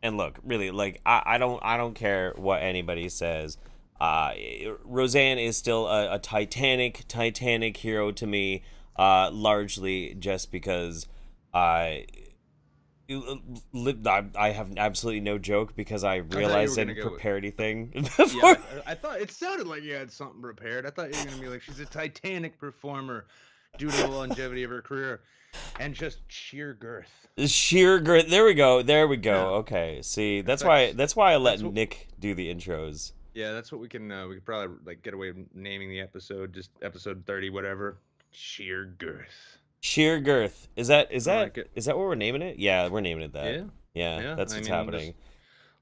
And look, really, like I don't care what anybody says. Roseanne is still a Titanic hero to me, largely just because I have absolutely no joke because I realized I didn't prepare anything before. Yeah, I thought it sounded like you had something prepared. I thought you were gonna be like, she's a Titanic performer due to the longevity of her career and just sheer girth. Sheer girth. There we go. Yeah. Okay. See, that's why I let Nick do the intros. Yeah, that's what we could probably like get away with naming the episode, just episode 30, whatever. Sheer girth. Sheer girth. Is that what we're naming it? Yeah, we're naming it that. Yeah. That's what's happening.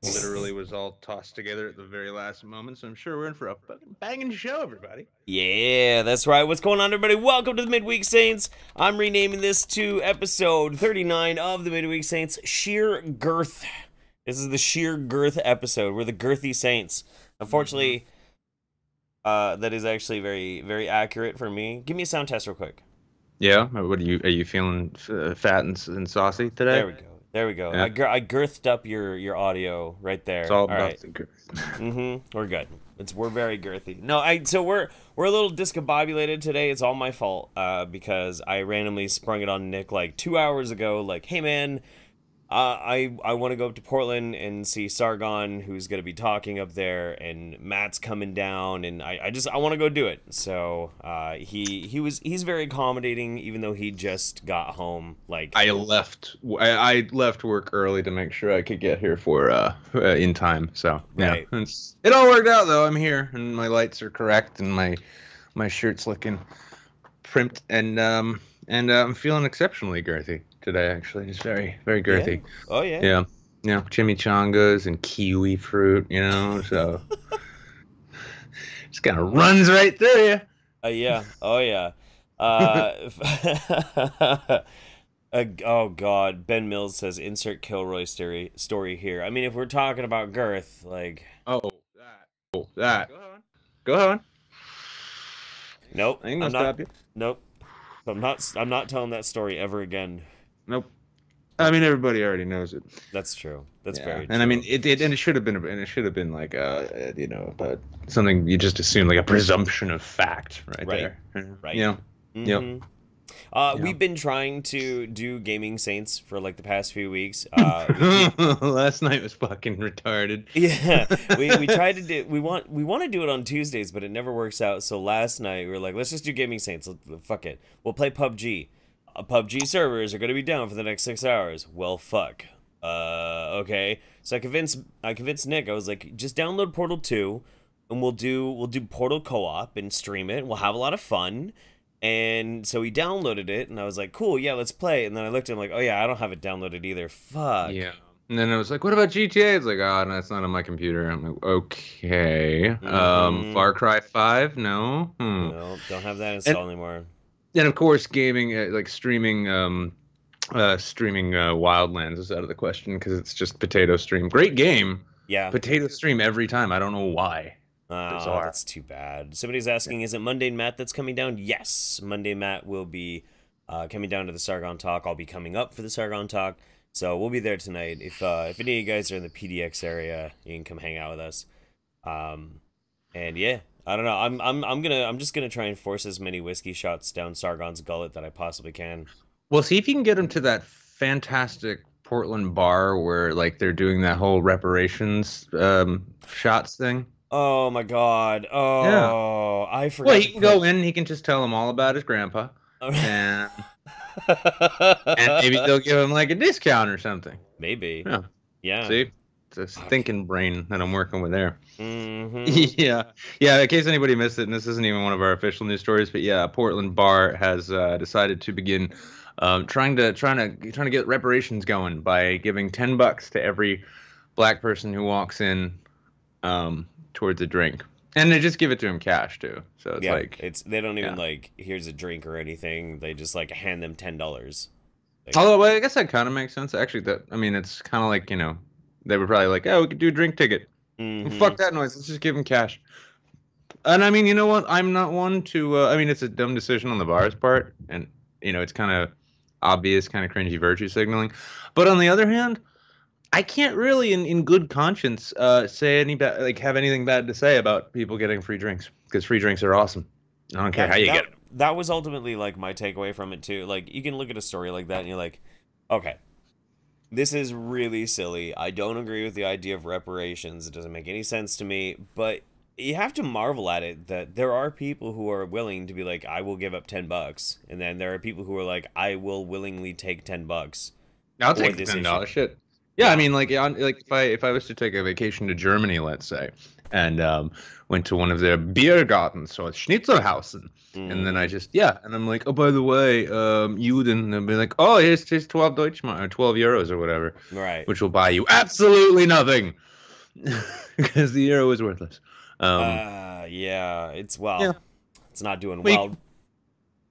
literally was all tossed together at the very last moment. So I'm sure we're in for a fucking banging show, everybody. Yeah, that's right. What's going on, everybody? Welcome to the Midweek Saints. I'm renaming this to episode 39 of the Midweek Saints, Sheer Girth. This is the Sheer Girth episode. We're the Girthy Saints. Unfortunately, that is actually very, very accurate for me. Give me a sound test real quick. Yeah, what are you feeling fat and saucy today? There we go. There we go. Yeah. I girthed up your audio right there. It's all about the girth. We're good. We're very girthy. No, so we're a little discombobulated today. It's all my fault because I randomly sprung it on Nick like 2 hours ago. Like, hey man, I want to go up to Portland and see Sargon, who's gonna be talking up there, and Matt's coming down, and I want to go do it. So he's very accommodating, even though he just got home. Like I left work early to make sure I could get here for in time. So yeah, right. It all worked out though. I'm here and my lights are correct and my shirt's looking primped and I'm feeling exceptionally girthy today, actually. It's very, very girthy. Yeah. Oh, yeah. Yeah. Yeah. Chimichangas and kiwi fruit, so just kind of runs right through you. Yeah. Oh, yeah. Oh, God. Ben Mills says, insert Kilroy story here. I mean, if we're talking about Girth, like... That. Go on. Nope. I ain't gonna stop you. Nope. I'm not telling that story ever again. Nope. I mean, everybody already knows it. That's true. That's very true. And I mean, it should have been like something you just assume, like a presumption of fact, right there. Right. Yeah. Mm-hmm. Yep. We've been trying to do Gaming Saints for like the past few weeks. Last night was fucking retarded. Yeah, we tried to do. We want to do it on Tuesdays, but it never works out. So last night we were like, let's just do Gaming Saints. Fuck it. We'll play PUBG. PUBG servers are going to be down for the next 6 hours. Well, fuck. Okay. So I convinced Nick. I was like, just download Portal 2, and we'll do Portal co-op and stream it. And we'll have a lot of fun. And so he downloaded it, and I was like, cool, yeah, let's play. And then I looked at him like, oh yeah, I don't have it downloaded either. Fuck. Yeah. And then I was like, what about GTA? It's like, oh, no, it's not on my computer. I'm like, okay. Far Cry 5? No. No, don't have that installed anymore. And of course, gaming, streaming Wildlands is out of the question because it's just Potato Stream. Great game. Yeah. Potato Stream every time. I don't know why. Oh, that's too bad. Somebody's asking, is it Mundane Matt that's coming down? Yes, Mundane Matt will be coming down to the Sargon Talk. I'll be coming up for the Sargon Talk, so we'll be there tonight. If any of you guys are in the PDX area, you can come hang out with us. And yeah, I don't know. I'm just gonna try and force as many whiskey shots down Sargon's gullet that I possibly can. Well, see if you can get him to that fantastic Portland bar where like they're doing that whole reparations shots thing. Oh my God! Oh, yeah. I forgot. Well, he can go in. He can just tell him all about his grandpa, and maybe they'll give him like a discount or something. Maybe. Yeah. See, it's a thinking brain that I'm working with there. Mm-hmm. Yeah. In case anybody missed it, and this isn't even one of our official news stories, but yeah, Portland Bar has decided to begin trying to get reparations going by giving $10 to every black person who walks in. Towards a drink, and they just give it to him cash too. So it's they don't even like here's a drink or anything. They just like hand them $10. Although I guess that kind of makes sense. Actually, it's kind of like they were probably like, oh, we could do a drink ticket. Mm-hmm. Fuck that noise. Let's just give him cash. And I mean, you know what? I'm not one to. I mean, it's a dumb decision on the bar's part, and it's kind of obvious, kind of cringy virtue signaling. But on the other hand, I can't really, in good conscience, say have anything bad to say about people getting free drinks because free drinks are awesome. I don't care how you get them. That was ultimately like my takeaway from it too. Like you can look at a story like that and you're like, okay, this is really silly. I don't agree with the idea of reparations. It doesn't make any sense to me. But you have to marvel at it that there are people who are willing to be like, I will give up $10, and then there are people who are like, I will willingly take $10. I'll take the $10 shit. Yeah, I mean, like if I was to take a vacation to Germany, let's say, and went to one of their beer gardens or Schnitzelhausen, and then and I'm like, oh, by the way, Juden, they'll be like, oh, here's 12 Deutschmark, or 12 euros or whatever, right? Which will buy you absolutely nothing. because the euro is worthless. Um, Yeah, yeah, it's not doing we well.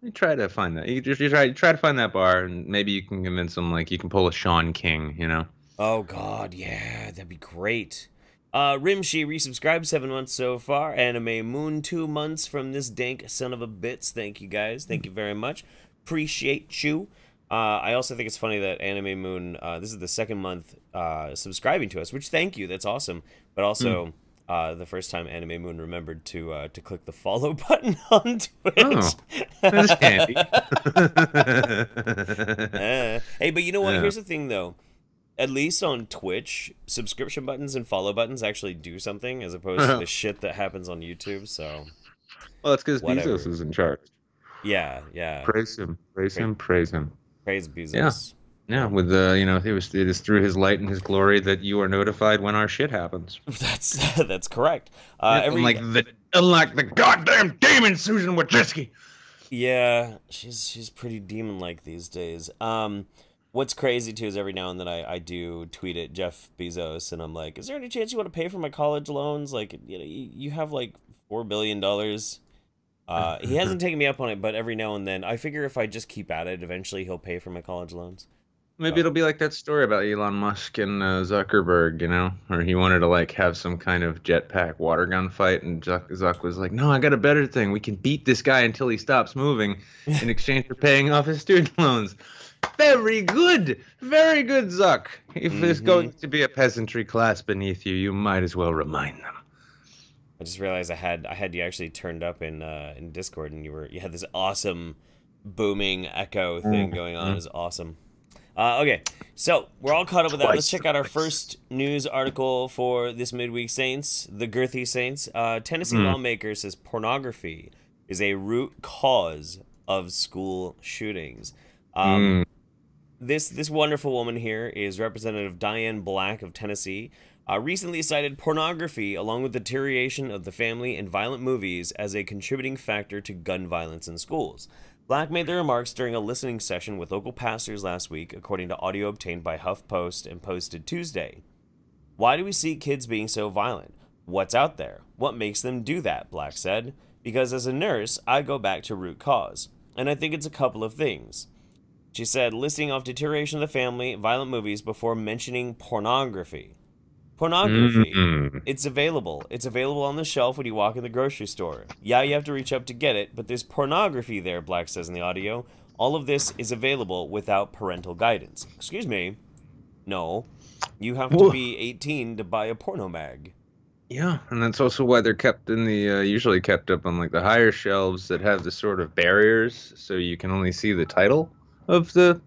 you try to find that. You try to find that bar, and maybe you can convince them like you can pull a Sean King. Oh God, yeah, that'd be great. Rimshi resubscribed 7 months so far. Anime Moon 2 months from this dank son of a bits. Thank you guys. Thank you very much. Appreciate you. I also think it's funny that Anime Moon, this is the second month subscribing to us, which thank you. That's awesome. But Hmm. also, the first time Anime Moon remembered to click the follow button on Oh, Twitch. that's handy. Hey, but you know what? Yeah. Here's the thing, though. At least on Twitch, subscription buttons and follow buttons actually do something as opposed to the shit that happens on YouTube. So, Well, it's because Bezos whatever. is in charge. Yeah, yeah. Praise him, praise Pra- him, praise him. Praise Yeah, Bezos. yeah. Yeah. With it is through his light and his glory that you are notified when our shit happens. That's correct. Yeah, Every unlike the goddamn demon Susan Wojcicki. Yeah, she's pretty demon like these days. What's crazy too is every now and then I do tweet at Jeff Bezos and I'm like, is there any chance you want to pay for my college loans? Like, you have like $4 billion. He hasn't taken me up on it, but every now and then I figure if I just keep at it, eventually he'll pay for my college loans. Maybe So it'll be like that story about Elon Musk and Zuckerberg, where he wanted to like have some kind of jetpack water gun fight, and Zuck was like, "No, I got a better thing. We can beat this guy until he stops moving, in exchange for paying off his student loans." Very good, Zuck. If there's hmm going to be a peasantry class beneath you, you might as well remind them. I just realized I had you actually turned up in Discord and you had this awesome booming echo thing going on. It Mhm. was awesome. Okay, so we're all caught up with that. Let's Twice, check out our twice. first news article for this midweek Saints, the Girthy Saints. Tennessee Mm. lawmaker says pornography is a root cause of school shootings. Um, Mm. this wonderful woman here is Representative Diane Black of Tennessee. Recently cited pornography along with the deterioration of the family and violent movies as a contributing factor to gun violence in schools. Black made the remarks during a listening session with local pastors last week, according to audio obtained by HuffPost and posted Tuesday. Why do we see kids being so violent? What's out there? What makes them do that? Black said. Because as a nurse, I go back to root cause. And I think it's a couple of things. She said, listing off deterioration of the family, violent movies before mentioning pornography. Pornography. Mm. It's available. It's available on the shelf when you walk in the grocery store. Yeah, you have to reach up to get it, but there's pornography there, Black says in the audio. All of this is available without parental guidance. Excuse me? No. You have to Well, be 18 to buy a porno mag. yeah, and that's also why they're kept in the usually kept up on like the higher shelves that have the sort of barriers, so you can only see the title of the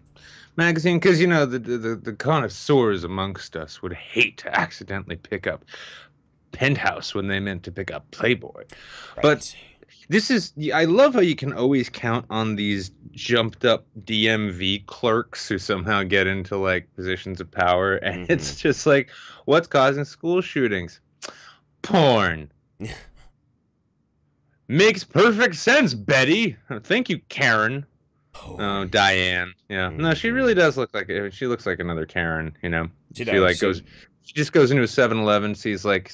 magazine. Because the connoisseurs amongst us would hate to accidentally pick up Penthouse when they meant to pick up Playboy. But Right. I love how you can always count on these jumped up DMV clerks who somehow get into like positions of power, and Mm-hmm. it's just like, what's causing school shootings? Porn. Makes perfect sense, Betty. Thank you, Karen. Oh, Porn. Diane. Yeah. No, she Mm-hmm. really does look like she looks like another Karen. She She does. like goes she just goes into a 7-Eleven, sees like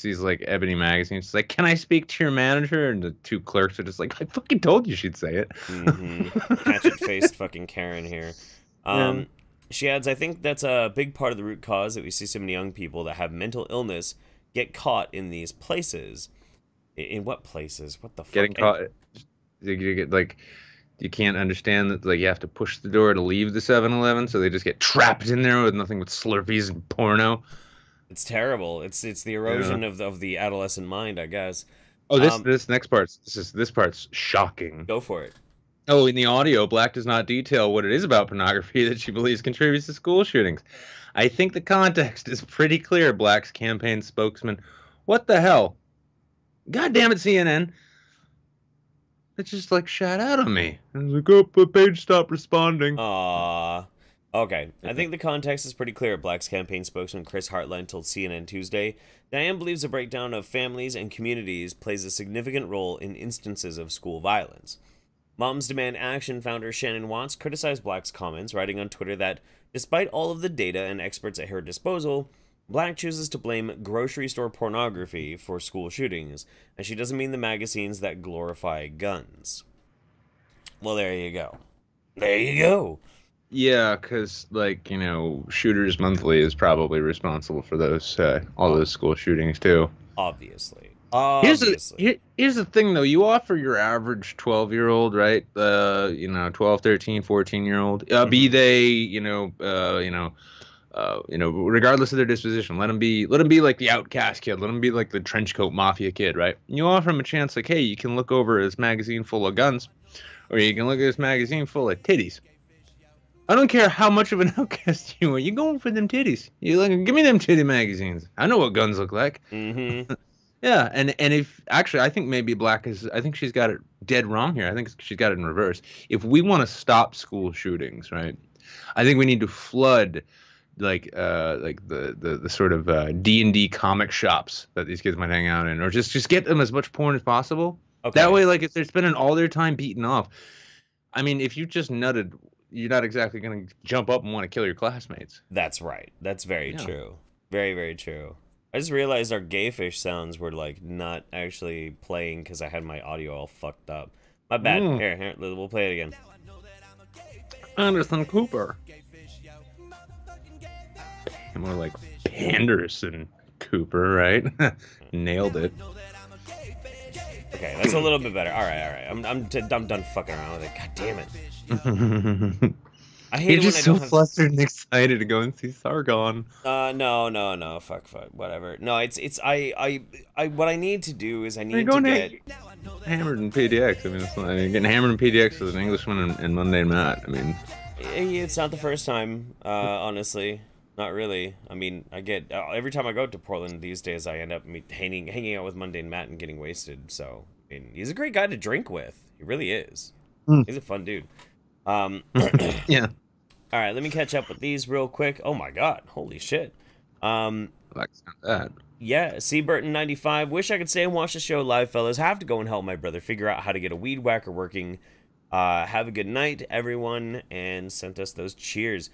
Ebony magazine. She's like, "Can I speak to your manager?" And the two clerks are just like, "I fucking told you she'd say it." Mm-hmm. Hatchet-faced fucking Karen here. Yeah. Um, she adds, I think that's a big part of the root cause that we see so many young people that have mental illness get caught in these places. In what places? What the fuck? Getting caught you get like you can't understand that like you have to push the door to leave the 7-Eleven, so they just get trapped in there with nothing but Slurpees and porno. It's terrible. It's the Yeah. erosion of the adolescent mind, I guess. Oh, this Um, this next part, this part's shocking. Go for it. Oh, in the audio, Black does not detail what it is about pornography that she believes contributes to school shootings. I think the context is pretty clear, Black's campaign spokesman. What the hell? God damn it, CNN. It just like shot out on me. I was like, oh, the page stopped responding. Aww. Okay, I think the context is pretty clear. Black's campaign spokesman Chris Hartline told CNN Tuesday, Diane believes the breakdown of families and communities plays a significant role in instances of school violence. Moms Demand Action founder Shannon Watts criticized Black's comments, writing on Twitter that, despite all of the data and experts at her disposal, Black chooses to blame grocery store pornography for school shootings, and she doesn't mean the magazines that glorify guns. Well, there you go. There you go. Yeah, because like Shooters Monthly is probably responsible for those all those school shootings too. Obviously. Here's the thing though. You offer your average 12-year-old, right? 12, 13, 14-year-old. Be they regardless of their disposition, let them be like the outcast kid. Let them be like the trench coat mafia kid, right? You offer them a chance, like, hey, you can look over this magazine full of guns, or you can look at this magazine full of titties. I don't care how much of an outcast you are. You're going for them titties. You like, give me them titty magazines. I know what guns look like. Mm-hmm. Yeah, and if actually, I think maybe I think she's got it dead wrong here. I think she's got it in reverse. If we want to stop school shootings, right? I think we need to flood like the sort of D&D comic shops that these kids might hang out in, or just get them as much porn as possible. Okay. That way, like if they're spending all their time beating off, I mean, if you just nutted, you're not exactly going to jump up and want to kill your classmates. That's right. That's very true. Very, very true. I just realized our gay fish sounds were like not actually playing because I had my audio all fucked up. My bad. Here, we'll play it again. Anderson Cooper. More like Anderson Cooper, right? Nailed it. Okay, that's a little bit better. All right. I'm done fucking around with it. God damn it. I hate it when I don't have... flustered and excited to go and see Sargon. No. Fuck. Whatever. No, it's I what I need to do is I need to get hammered in PDX. I mean, it's not, getting hammered in PDX with an Englishman and Mundane Matt. I mean, it's not the first time. Honestly, not really. I mean, I get every time I go to Portland these days, I end up hanging out with Mundane Matt and getting wasted. So, I mean, he's a great guy to drink with. He really is. He's a fun dude. Yeah. All right, let me catch up with these real quick. Oh my god, holy shit. Like that. Yeah, Seaburton95. Wish I could stay and watch the show live, fellas. Have to go and help my brother figure out how to get a weed whacker working. Have a good night, everyone, and sent us those cheers.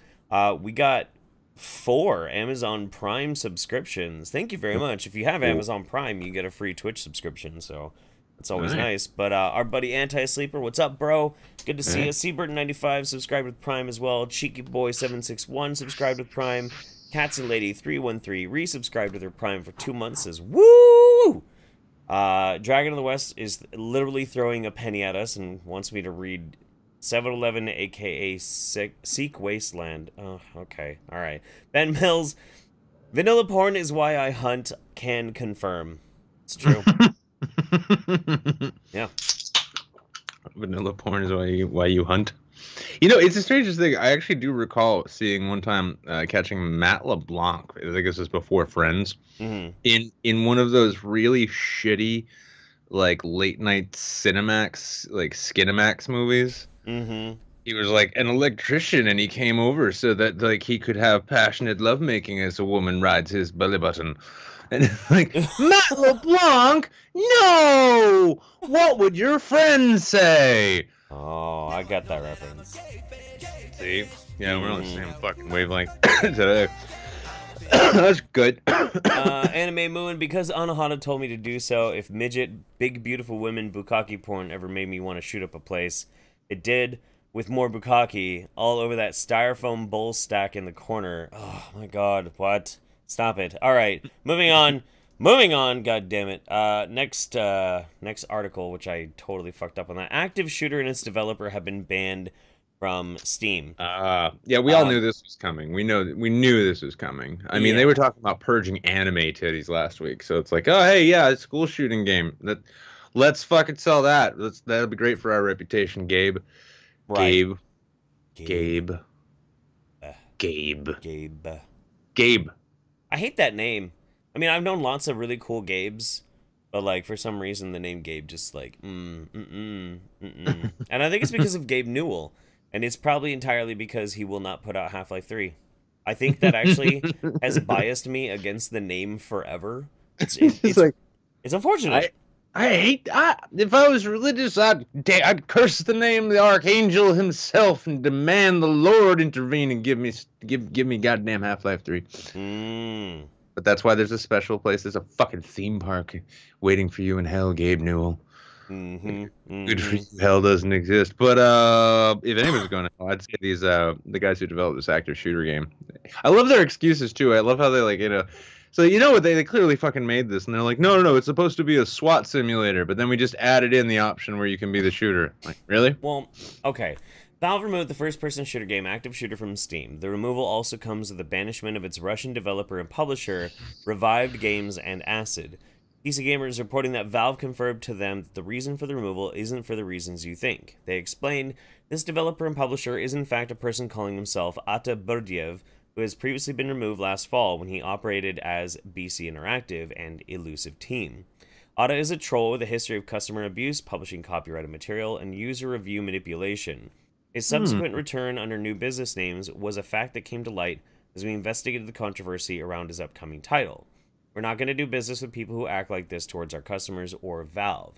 We got 4 Amazon Prime subscriptions. Thank you very much. If you have Amazon Prime, you get a free Twitch subscription, so that's always nice. But our buddy Anti-Sleeper, what's up, bro? Good to see you. Seaburton95 subscribed with Prime as well. Cheeky Boy 761 subscribed with Prime. Cats and Lady 313 resubscribed with her Prime for 2 months. Says woo! Dragon of the West is literally throwing a penny at us and wants me to read 7-Eleven, aka Seek Wasteland. Oh, okay, all right. Ben Mills, vanilla porn is why I hunt. Can confirm. It's true. Yeah. Vanilla porn is why you hunt. You know, it's the strangest thing. I actually do recall seeing one time catching Matt LeBlanc. I think this was before Friends. In one of those really shitty, like late night Cinemax, like Skinemax movies. He was like an electrician, and he came over so that like he could have passionate lovemaking as a woman rides his belly button. And like, Matt LeBlanc, no! What would your friends say? Oh, I got that reference. See? Yeah, we're on the same fucking wavelength today. That's good. Anime Moon, because Anahana told me to do so. If midget, big beautiful women, bukkake porn ever made me want to shoot up a place, it did, with more bukkake all over that styrofoam bowl stack in the corner. Oh my god, what? Stop it. All right, moving on. God damn it. Next article, which I totally fucked up on that. Active Shooter and its developer have been banned from Steam. Yeah, we all knew this was coming. We knew this was coming. I mean, they were talking about purging anime titties last week, so it's like, oh hey, yeah, it's a school shooting game. Let's fucking sell that. That'll be great for our reputation, Gabe. Right. Gabe. I hate that name. I mean, I've known lots of really cool Gabes, but like for some reason the name Gabe just like and I think it's because of Gabe Newell, and it's probably entirely because he will not put out Half-Life 3. I think that actually has biased me against the name forever. It's unfortunate. If I was religious, I'd curse the name of the archangel himself and demand the Lord intervene and give me goddamn Half-Life 3. But that's why there's a special place. There's a fucking theme park waiting for you in hell, Gabe Newell. Mm-hmm. Good for Mm-hmm. you. Hell doesn't exist. But if anybody's going to hell, I'd say these the guys who developed this active shooter game. I love their excuses too. I love how they like So you know what they clearly fucking made this, and they're like, no, no, no, it's supposed to be a SWAT simulator, but then we just added in the option where you can be the shooter. Like, really? Well, okay. Valve removed the first-person shooter game Active Shooter from Steam. The removal also comes with the banishment of its Russian developer and publisher, Revived Games and Acid. PC Gamer is reporting that Valve confirmed to them that the reason for the removal isn't for the reasons you think. They explained, this developer and publisher is in fact a person calling himself Ata Burdiev, who has previously been removed last fall when he operated as BC Interactive and Elusive Team. Ata is a troll with a history of customer abuse, publishing copyrighted material, and user review manipulation. His subsequent return under new business names was a fact that came to light as we investigated the controversy around his upcoming title. We're not going to do business with people who act like this towards our customers or Valve.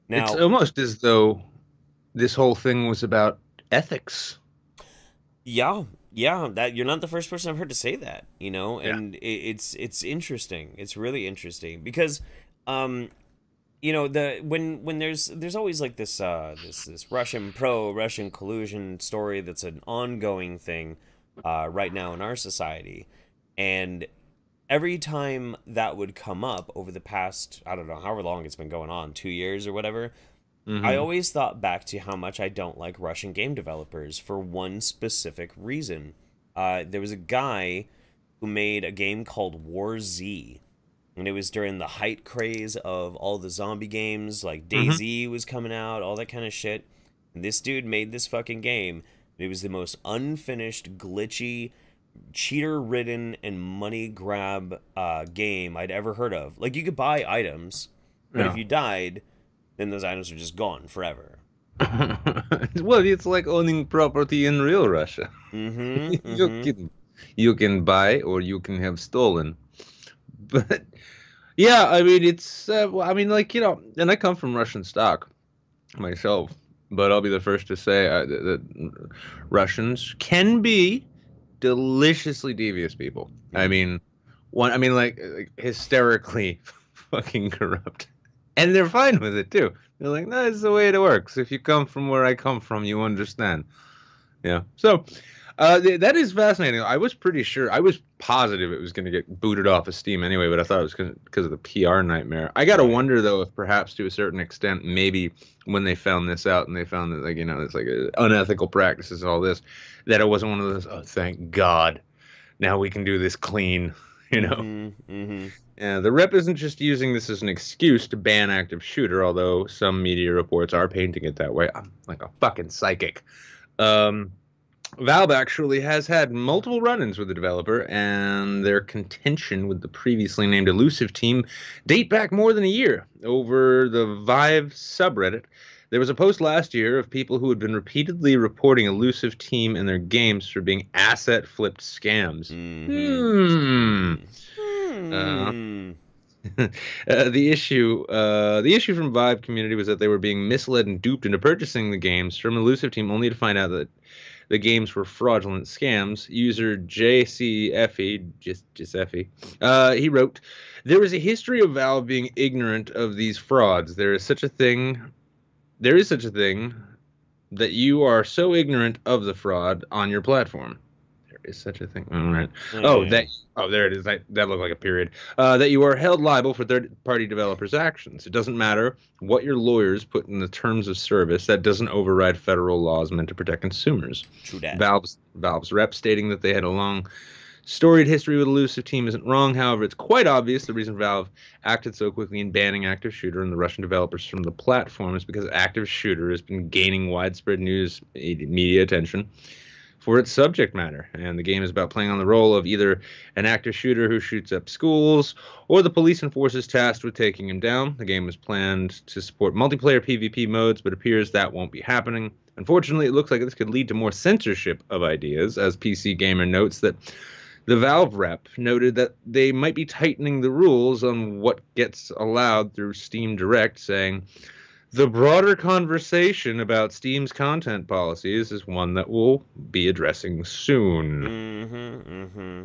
It's Now, almost as though this whole thing was about ethics. yeah, that you're not the first person I've heard to say that, Yeah. and it's interesting. It's really interesting because, the when there's always like this Russian collusion story that's an ongoing thing, right now in our society, and every time that would come up over the past, I don't know, however long it's been going on, 2 years or whatever, I Hmm. always thought back to how much I don't like Russian game developers for one specific reason. There was a guy who made a game called War Z, and it was during the height craze of all the zombie games, like Hmm. DayZ was coming out, all that kind of shit. And this dude made this fucking game, and it was the most unfinished, glitchy, cheater-ridden, and money grab game I'd ever heard of. Like, you could buy items, but if Yeah. you died, then those items are just gone forever. Well, it's like owning property in real Russia. Mm-hmm. You Mm-hmm. can you can buy or you can have stolen. But yeah, I mean it's well, I mean like and I come from Russian stock myself, but I'll be the first to say that Russians can be deliciously devious people. I Mm-hmm. mean, like hysterically fucking corrupt, and they're fine with it too. They're like, no, this is the way it works. If you come from where I come from, you understand. Yeah. So, that is fascinating. I was pretty sure, I was positive it was going to get booted off of Steam anyway, but I thought it was because of the PR nightmare. I got to Right. wonder though if perhaps to a certain extent, maybe when they found this out and they found that like it's like unethical practices and all this, that it wasn't one of those. Oh, thank God, now we can do this clean. You know. Mm-hmm. Mm-hmm. Yeah, the rep isn't just using this as an excuse to ban active shooter, although some media reports are painting it that way. I'm like a fucking psychic. Um, Valve actually has had multiple run-ins with the developer, and their contention with the previously named Elusive team date back more than a year. Over the Vive subreddit, there was a post last year of people who had been repeatedly reporting Elusive team and their games for being asset flipped scams. Mm-hmm. Hmm. Mm-hmm. Uh, Hmm. the issue from Vive community was that they were being misled and duped into purchasing the games from Elusive Team, only to find out that the games were fraudulent scams. User JCFE, just Effie, he wrote, "There is a history of Valve being ignorant of these frauds. There is such a thing. There is such a thing that you are so ignorant of the fraud on your platform. There is such a thing. All right. Oh, Yeah. that. Oh, there it is. That looked like a period. That you are held liable for third-party developers' actions. It doesn't matter what your lawyers put in the terms of service. That doesn't override federal laws meant to protect consumers." True that. Valve's rep stating that they had a long storied history with Elusive Team isn't wrong. However, it's quite obvious the reason Valve acted so quickly in banning Active Shooter and the Russian developers from the platform is because Active Shooter has been gaining widespread news media attention for its subject matter. And the game is about playing on the role of either an active shooter who shoots up schools or the police and forces tasked with taking him down. The game was planned to support multiplayer PvP modes, but appears that won't be happening. Unfortunately, it looks like this could lead to more censorship of ideas, as PC Gamer notes that the Valve rep noted that they might be tightening the rules on what gets allowed through Steam Direct, saying, "The broader conversation about Steam's content policies is one that we'll be addressing soon." Mm-hmm. Mm-hmm.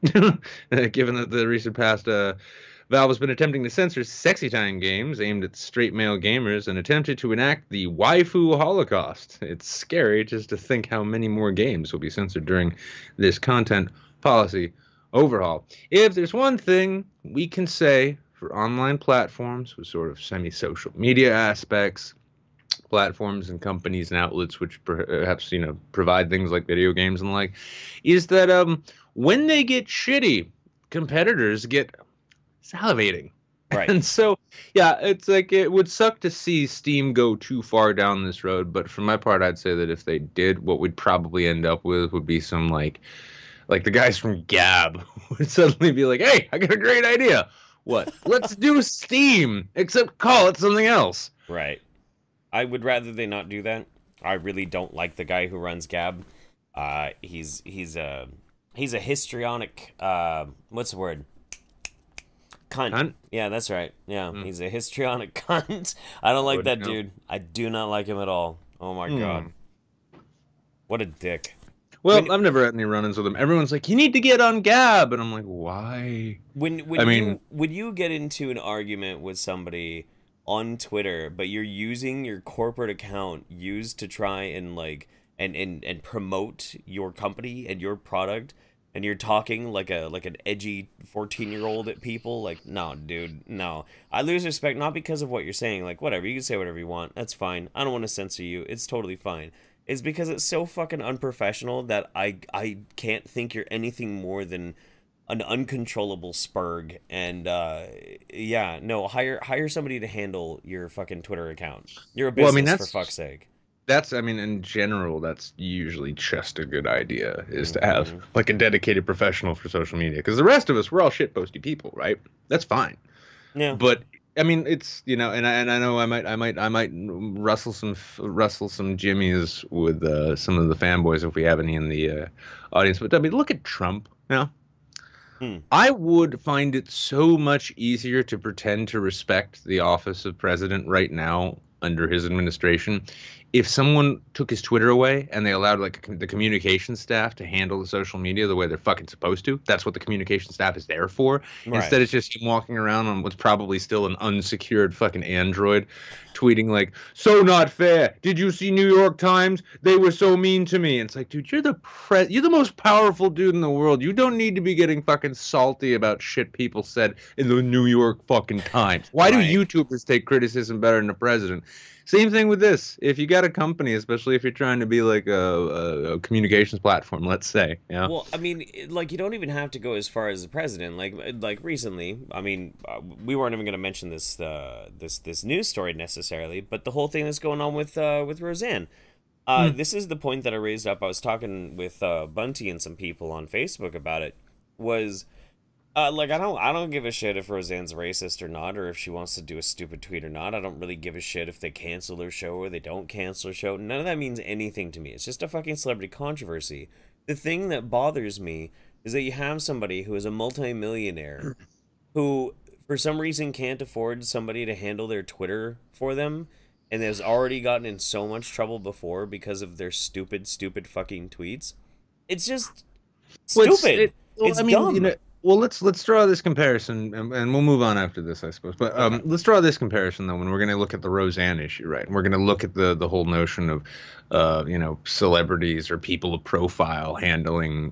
Given that the recent past, Valve has been attempting to censor sexy time games aimed at straight male gamers and attempted to enact the waifu holocaust. It's scary just to think how many more games will be censored during this content policy overhaul. If there's one thing we can say for online platforms with sort of semi-social media aspects, platforms and companies and outlets which perhaps provide things like video games and the like, is that when they get shitty, competitors get salivating. Right. And so, yeah, it's like it would suck to see Steam go too far down this road. But for my part, I'd say that if they did, what we'd probably end up with would be some like the guys from Gab would suddenly be like, "Hey, I got a great idea. What? Let's do Steam, except call it something else." Right. I would rather they not do that. I really don't like the guy who runs Gab. He's a histrionic. What's the word? Cunt. Yeah, that's right. Yeah, he's a histrionic cunt. I don't like that dude. I do not like him at all. Oh my god. What a dick. Well, I've never had any run-ins with him. Everyone's like, "You need to get on Gab," and I'm like, "Why?" When you get into an argument with somebody on Twitter, but you're using your corporate account used to try and and promote your company and your product, and you're talking like an edgy 14-year-old at people, like, no, dude, no. I lose respect not because of what you're saying, like, whatever, you can say whatever you want, that's fine. I don't want to censor you. It's totally fine. It's because it's so fucking unprofessional that I can't think you're anything more than an uncontrollable spurg. And yeah, no, hire somebody to handle your fucking Twitter account. You're a business, for fuck's sake. In general, that's usually just a good idea, is to have like a dedicated professional for social media, because the rest of us, we're all shitposty people, right? That's fine. Yeah. But I mean, it's, and I know I might rustle some jimmies with some of the fanboys if we have any in the audience. But I mean, look at Trump. I would find it so much easier to pretend to respect the office of president right now under his administration if someone took his Twitter away and they allowed the communication staff to handle the social media the way they're fucking supposed to. That's what the communication staff is there for. Right. Instead, it's just him walking around on what's probably still an unsecured fucking Android, tweeting like, "So not fair. Did you see New York Times? They were so mean to me." And it's like, dude, you're the most powerful dude in the world. You don't need to be getting fucking salty about shit people said in the New York fucking Times. Why do YouTubers take criticism better than the president? Same thing with this. If you got a company, especially if you're trying to be like a communications platform, let's say. Yeah. Well, I mean, like, you don't even have to go as far as the president. Like recently, I mean, we weren't even going to mention this this news story necessarily, but the whole thing that's going on with Roseanne. This is the point that I raised up. I was talking with Bunty and some people on Facebook about it. Was like, I don't give a shit if Roseanne's racist or not, or if she wants to do a stupid tweet or not. I don't really give a shit if they cancel their show or they don't cancel their show. None of that means anything to me. It's just a fucking celebrity controversy. The thing that bothers me is that you have somebody who is a multimillionaire who, for some reason, can't afford somebody to handle their Twitter for them, and has already gotten in so much trouble before because of their stupid fucking tweets. It's just stupid. It's dumb. Well, let's draw this comparison, and we'll move on after this, I suppose. But let's draw this comparison, though, when we're going to look at the Roseanne issue, right? And we're going to look at the whole notion of, celebrities or people of profile handling,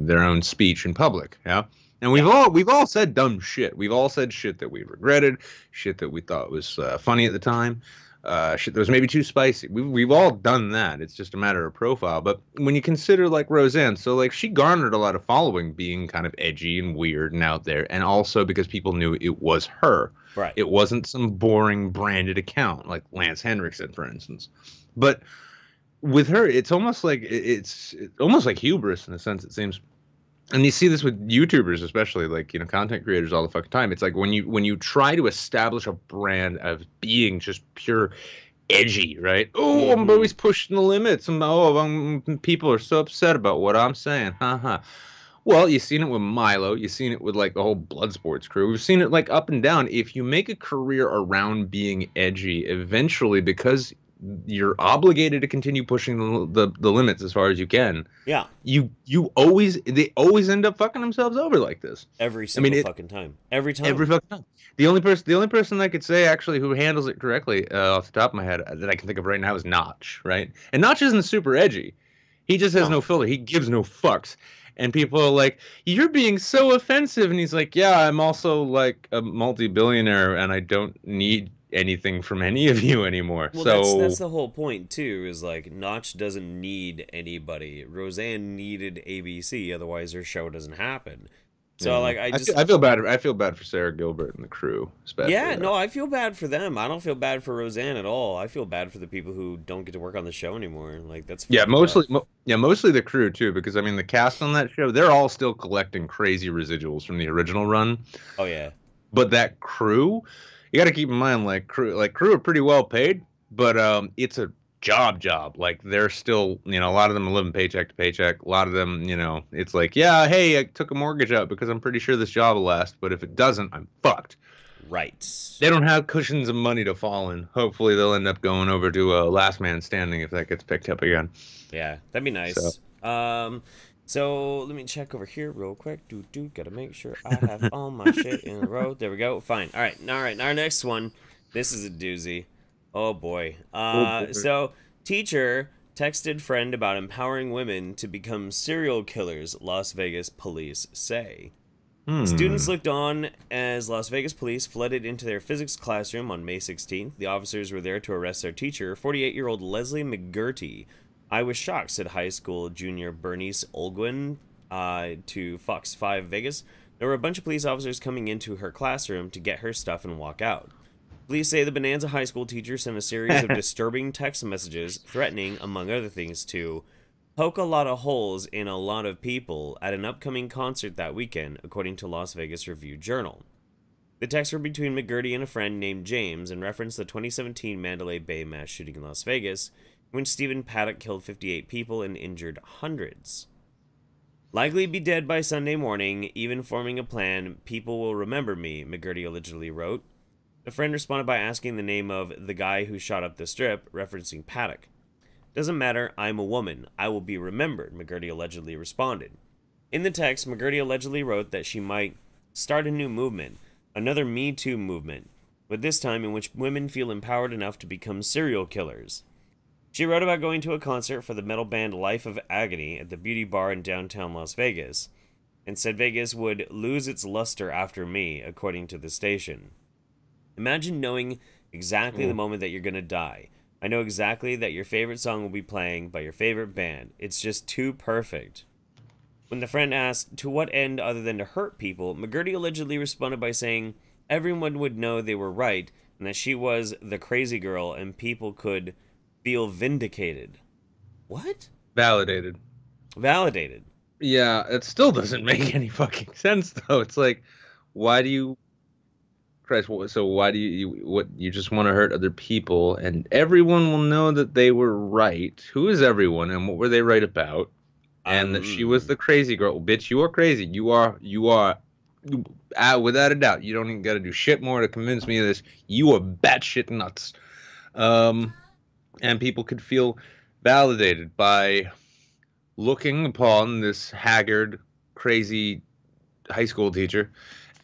their own speech in public, yeah? And we've all said dumb shit. We've all said shit that we regretted, shit that we thought was funny at the time. Shit that was maybe too spicy. We've all done that. It's just a matter of profile. But when you consider like Roseanne, so like she garnered a lot of following being kind of edgy and weird and out there, and also because people knew it was her. Right. It wasn't some boring branded account like Lance Henriksen, for instance. But with her, it's almost like it's almost like hubris in a sense, it seems. And you see this with YouTubers, especially like, content creators all the fucking time. It's like when you try to establish a brand of being just pure edgy, right? Oh, I'm always pushing the limits. People are so upset about what I'm saying. Well, you've seen it with Milo. You've seen it with like the whole Bloodsports crew. We've seen it like up and down. If you make a career around being edgy, eventually, because you're obligated to continue pushing the limits as far as you can. Yeah. They always end up fucking themselves over like this. Every I mean, single fucking time. Every every time. fucking time. The only person I could say actually who handles it correctly off the top of my head that I can think of right now is Notch, right? And Notch isn't super edgy. He just has No. no filter. He gives no fucks. And people are like, "You're being so offensive." And he's like, "Yeah, I'm also like a multi-billionaire and I don't need anything from any of you anymore." Well, So, that's the whole point too. Is like Notch doesn't need anybody. Roseanne needed ABC, otherwise her show doesn't happen. So yeah. like I feel bad for Sarah Gilbert and the crew, yeah, especially. no, I feel bad for them. I don't feel bad for Roseanne at all. I feel bad for the people who don't get to work on the show anymore. Like that's Yeah, fucked up. mostly the crew too, because I mean the cast on that show, they're all still collecting crazy residuals from the original run. Oh yeah. But that crew, you got to keep in mind, crew are pretty well paid, but it's a job. Like they're still, a lot of them are living paycheck to paycheck. A lot of them, it's like, yeah, hey, I took a mortgage out because I'm pretty sure this job will last, but if it doesn't, I'm fucked. Right. They don't have cushions of money to fall in. Hopefully, they'll end up going over to Last Man Standing if that gets picked up again. Yeah, that'd be So, nice. So let me check over here real quick. Gotta make sure I have all my shit in a row. There we go. Fine. All right. All right. Our next one. This is a doozy. Oh boy. oh boy. So teacher texted friend about empowering women to become serial killers. Las Vegas police say. Students Hmm. looked on as Las Vegas police flooded into their physics classroom on May 16th. The officers were there to arrest their teacher, 48-year-old Leslie McGurty. I was shocked, said high school junior Bernice Olguin to Fox 5 Vegas. There were a bunch of police officers coming into her classroom to get her stuff and walk out. Police say the Bonanza High School teacher sent a series of disturbing text messages threatening, among other things, to poke a lot of holes in a lot of people at an upcoming concert that weekend, according to Las Vegas Review-Journal. The texts were between McGurty and a friend named James and referenced the 2017 Mandalay Bay mass shooting in Las Vegas, when Stephen Paddock killed 58 people and injured hundreds. Likely be dead by Sunday morning, even forming a plan, people will remember me, McGurty allegedly wrote. The friend responded by asking the name of the guy who shot up the strip, referencing Paddock. Doesn't matter, I'm a woman. I will be remembered, McGurty allegedly responded. In the text, McGurty allegedly wrote that she might start a new movement, another Me Too movement, but this time in which women feel empowered enough to become serial killers. She wrote about going to a concert for the metal band Life of Agony at the Beauty Bar in downtown Las Vegas, and said Vegas would lose its luster after me, according to the station. Imagine knowing exactly the moment that you're gonna die. I know exactly that your favorite song will be playing by your favorite band. It's just too perfect. When the friend asked, to what end other than to hurt people, McGurty allegedly responded by saying everyone would know they were right, and that she was the crazy girl, and people could feel vindicated. What? Validated. Validated. Yeah, it still doesn't make any fucking sense though. It's like, why do you, Christ? So why do what? You just want to hurt other people, and everyone will know that they were right. Who is everyone, and what were they right about? And that she was the crazy girl. Bitch, you are crazy. You are, without a doubt. You don't even got to do shit more to convince me of this. You are batshit nuts. And people could feel validated by looking upon this haggard, crazy high school teacher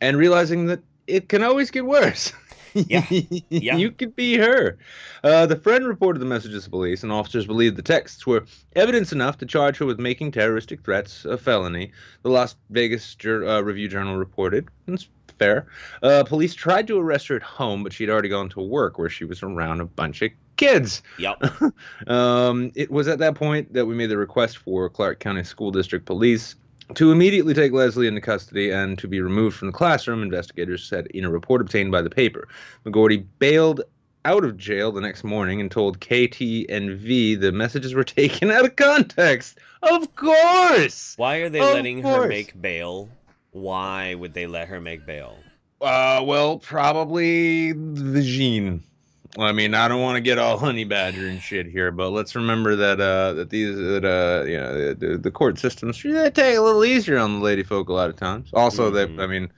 and realizing that it can always get worse. Yeah. You could be her. The friend reported the messages to police, and officers believed the texts were evidence enough to charge her with making terroristic threats a felony. The Las Vegas Review-Journal reported. That's fair. Police tried to arrest her at home, but she'd already gone to work where she was around a bunch of kids. Yep. It was at that point that we made the request for Clark County School District Police to immediately take Leslie into custody and to be removed from the classroom, investigators said in a report obtained by the paper. McGorty bailed out of jail the next morning and told KTNV the messages were taken out of context. Of course! Why are they letting her make bail? Why would they let her make bail? Well, probably the gene. I mean, I don't want to get all honey badger and shit here, but let's remember that the court systems they take a little easier on the lady folk a lot of times. Also, I mean,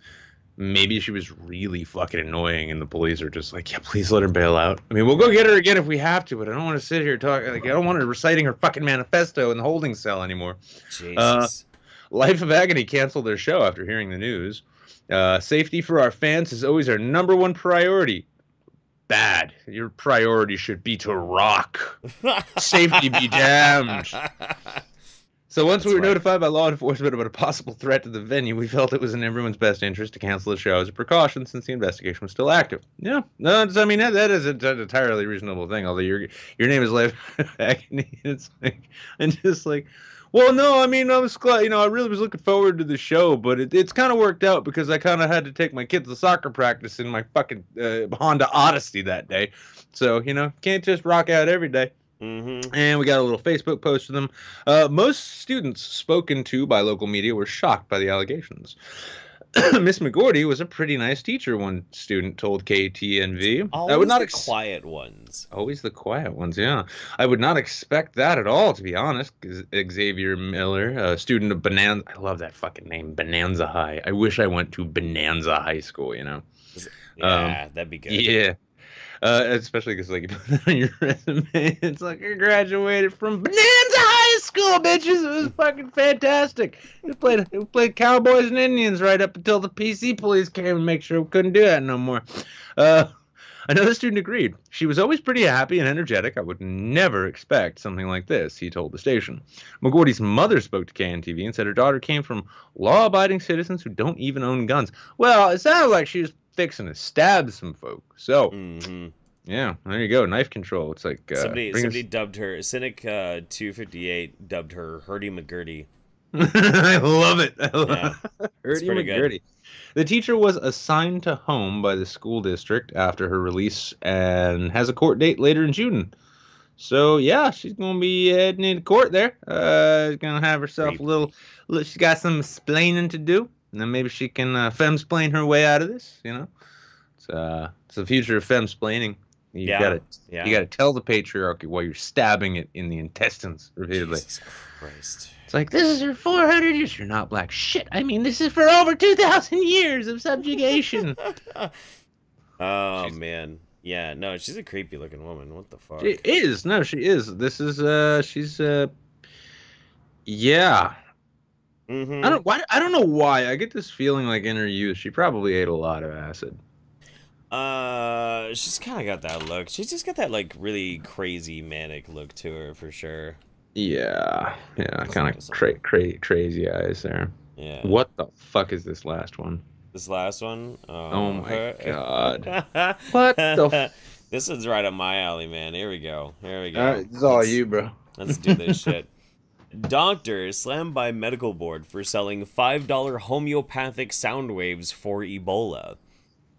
maybe she was really fucking annoying, and the police are just like, yeah, please let her bail out. I mean, we'll go get her again if we have to, but I don't want to sit here talking. Like, I don't want her reciting her fucking manifesto in the holding cell anymore. Jesus. Life of Agony canceled their show after hearing the news. Safety for our fans is always our number one priority. Bad. Your priority should be to rock. Safety be damned. So once we were notified by law enforcement about a possible threat to the venue, we felt it was in everyone's best interest to cancel the show as a precaution since the investigation was still active. Yeah, no, I mean that is an entirely reasonable thing. Although your name is Life Agony, it's like, and just like, well, no, I mean I was glad, I really was looking forward to the show, but it's kind of worked out because I kind of had to take my kids to soccer practice in my fucking Honda Odyssey that day, so can't just rock out every day. Mm-hmm. And we got a little Facebook post of them. Most students spoken to by local media were shocked by the allegations. Miss McGordy was a pretty nice teacher, one student told KTNV. Always I would not quiet ones. Always the quiet ones, yeah. I would not expect that at all, to be honest. Xavier Miller, a student of Bonanza. I love that fucking name, Bonanza High. I wish I went to Bonanza High School, Yeah, that'd be good. Yeah. Especially because, like, you put it on your resume, it's like, I graduated from Bonanza High School, bitches. It was fucking fantastic. We played Cowboys and Indians right up until the PC police came and make sure we couldn't do that no more. Another student agreed. She was always pretty happy and energetic. I would never expect something like this, he told the station. McGordy's mother spoke to KNTV and said her daughter came from law-abiding citizens who don't even own guns. Well, it sounded like she was fixing to stab some folk. So, yeah, there you go. Knife control. It's like somebody dubbed her Cynic 258 dubbed her Hurdy McGurdy. I love it. Hurdy McGurdy. Good. The teacher was assigned to home by the school district after her release and has a court date later in June. So yeah, she's gonna be heading into court there. She's gonna have herself a little. She's got some explaining to do. And then maybe she can femsplain her way out of this, It's the future of femsplaining. You gotta tell the patriarchy while you're stabbing it in the intestines repeatedly. Jesus Christ. It's like, this is for 400 years. You're not black. Shit, I mean, this is for over 2,000 years of subjugation. Man. Yeah, no, she's a creepy looking woman. What the fuck? She is. No, she is. This is, she's, yeah. Mm-hmm. I don't know why. I get this feeling like in her youth she probably ate a lot of acid. She's kind of got that look. She's just got that like really crazy manic look to her for sure. Yeah, kind of crazy eyes there. Yeah. What the fuck is this last one? This last one? Oh my god. What the? This one's right up my alley, man. Here we go. This is all you, bro. Let's do this shit. Doctor slammed by medical board for selling $5 homeopathic sound waves for Ebola.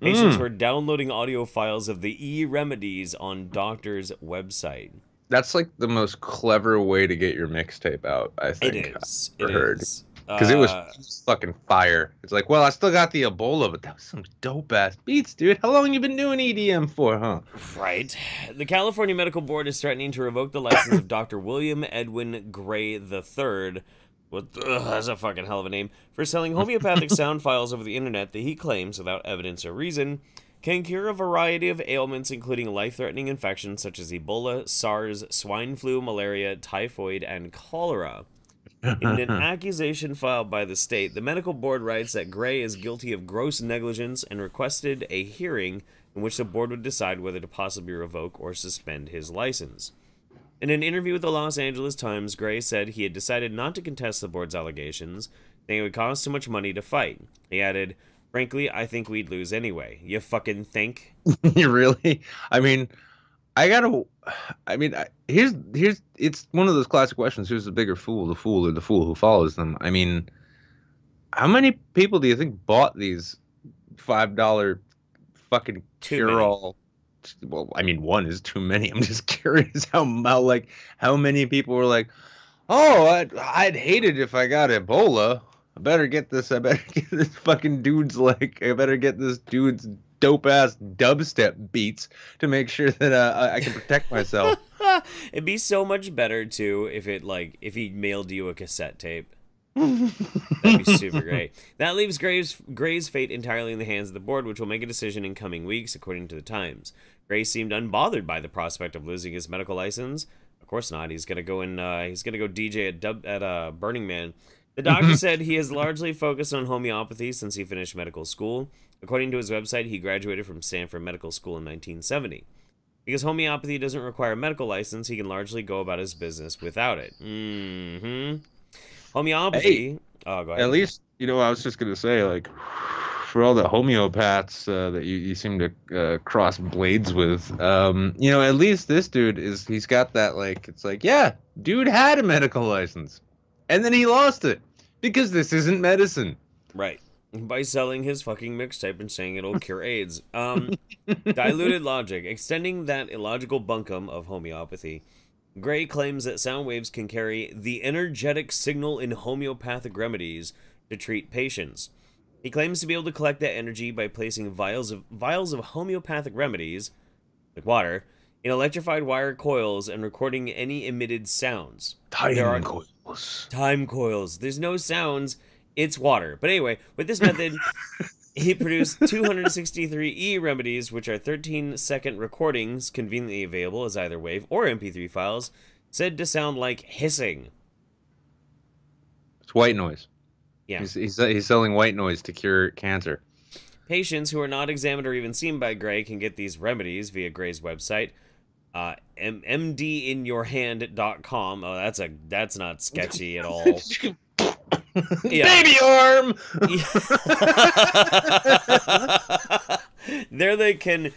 Patients were downloading audio files of the e-remedies on doctor's website. That's like the most clever way to get your mixtape out, I think. It is. Because it was fucking fire. It's like, well, I still got the Ebola, but that was some dope-ass beats, dude. How long you been doing EDM for, huh? Right. The California Medical Board is threatening to revoke the license of Dr. William Edwin Gray III, that's a fucking hell of a name, for selling homeopathic sound files over the internet that he claims, without evidence or reason, can cure a variety of ailments, including life-threatening infections such as Ebola, SARS, swine flu, malaria, typhoid, and cholera. In an accusation filed by the state, the medical board writes that Gray is guilty of gross negligence and requested a hearing in which the board would decide whether to possibly revoke or suspend his license. In an interview with the Los Angeles Times, Gray said he had decided not to contest the board's allegations, saying it would cost too much money to fight. He added, "Frankly, I think we'd lose anyway. You fucking think?" You really? I mean, here's it's one of those classic questions. Who's the bigger fool, the fool or the fool who follows them? I mean, how many people do you think bought these $5 fucking cure-all? Well, I mean, one is too many. I'm just curious how many people were like, oh, I'd hate it if I got Ebola. I better get this fucking dude's I better get this dude's dope-ass dubstep beats to make sure that I can protect myself. It'd be so much better, too, if he mailed you a cassette tape. That'd be super great. That leaves Gray's fate entirely in the hands of the board, which will make a decision in coming weeks, according to the Times. Gray seemed unbothered by the prospect of losing his medical license. Of course not. He's gonna go he's gonna go DJ at Burning Man. The doctor said he is largely focused on homeopathy since he finished medical school. According to his website, he graduated from Stanford Medical School in 1970. Because homeopathy doesn't require a medical license, he can largely go about his business without it. Homeopathy. Hey, Oh, go ahead. at least, I was just going to say, like, for all the homeopaths that you seem to cross blades with, at least this dude he's got that, like, it's like, yeah, dude had a medical license. And then he lost it. Because this isn't medicine. Right. By selling his fucking mixtape and saying it'll cure AIDS. Diluted logic. Extending that illogical bunkum of homeopathy. Gray claims that sound waves can carry the energetic signal in homeopathic remedies to treat patients. He claims to be able to collect that energy by placing vials of homeopathic remedies, like water, in electrified wire coils and recording any emitted sounds. Time coils. Time coils. There's no sounds. It's water. But anyway, with this method, he produced 263 e-remedies, which are 13-second recordings conveniently available as either WAV or MP3 files, said to sound like hissing. It's white noise. Yeah. He's selling white noise to cure cancer. Patients who are not examined or even seen by Gray can get these remedies via Gray's website, mdinyourhand.com. Oh, that's not sketchy at all. Baby arm. There they can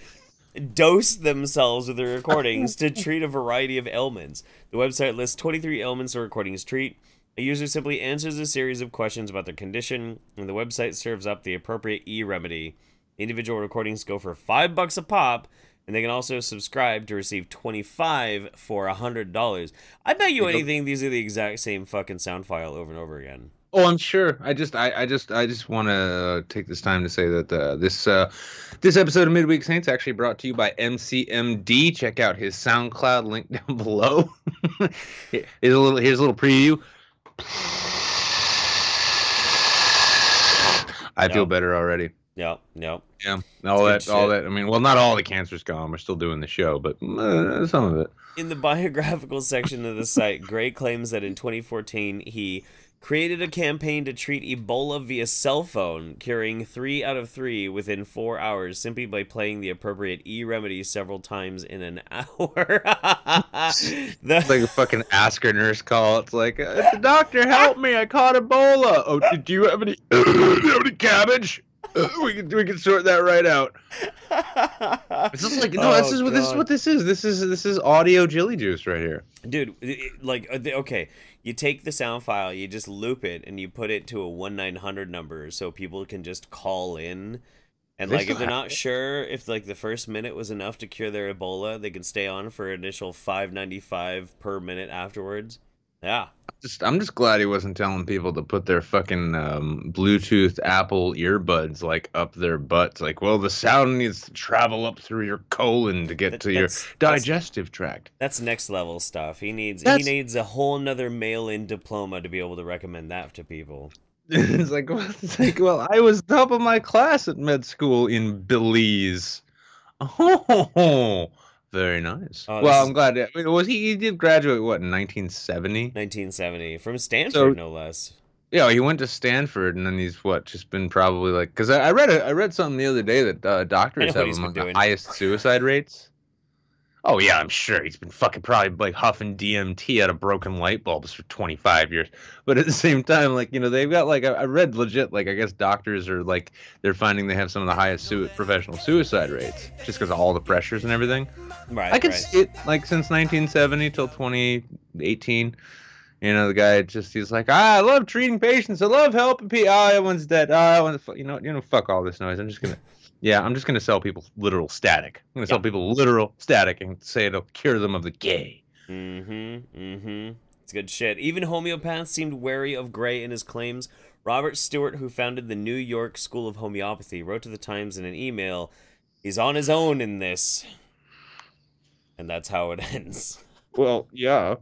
dose themselves with the recordings to treat a variety of ailments. The website lists 23 ailments the recordings treat. A user simply answers a series of questions about their condition, and the website serves up the appropriate e-remedy. Individual recordings go for $5 a pop, and they can also subscribe to receive $25 for $100. I bet you anything these are the exact same fucking sound file over and over again. Oh, I'm sure. I just want to take this time to say that this episode of Midweek Saints actually brought to you by MCMD. Check out his SoundCloud link down below. Here's a little preview. I feel better already. Yep. Yeah. All that. I mean, well, not all the cancer's gone. We're still doing the show, but some of it. In the biographical section of the site, Gray claims that in 2014 he created a campaign to treat Ebola via cell phone, curing 3 out of 3 within 4 hours simply by playing the appropriate e-remedy several times in an hour. It's like a fucking Ask a Nurse call. It's like, doctor, help me! I caught Ebola. Oh, do you have any cabbage? We can sort that right out. It's just like, no, this is what this is. This is audio jelly juice right here, dude. Okay. You take the sound file, you just loop it, and you put it to a 1-900 number so people can just call in. And, like, if they're not sure if, like, the first minute was enough to cure their Ebola, they can stay on for an initial $5.95 per minute afterwards. Yeah. I'm just glad he wasn't telling people to put their fucking Bluetooth Apple earbuds, like, up their butts. Like, well, the sound needs to travel up through your colon to get to your digestive tract. That's next level stuff. He needs a whole nother mail-in diploma to be able to recommend that to people. It's like, well, I was top of my class at med school in Belize. Oh, very nice. Well, I'm glad. He did graduate, what, in 1970? 1970. From Stanford, no less. Yeah, he went to Stanford, and then he's, just been probably, like... Because I read something the other day that doctors have among the highest suicide rates. Oh, yeah, I'm sure. He's been fucking probably, like, huffing DMT out of broken light bulbs for 25 years. But at the same time, like, they've got, like... I read legit, like, I guess doctors are, like... They're finding they have some of the highest professional suicide rates. Just because of all the pressures and everything. Right, I could see it, like, since 1970 till 2018. The guy he's like, I love treating patients. I love helping people. Oh, everyone's dead. Oh, fuck all this noise. I'm just gonna sell people literal static. I'm gonna sell people literal static and say it'll cure them of the gay. It's good shit. Even homeopaths seemed wary of Gray and his claims. Robert Stewart, who founded the New York School of Homeopathy, wrote to the Times in an email, "He's on his own in this." And that's how it ends. Well, yeah.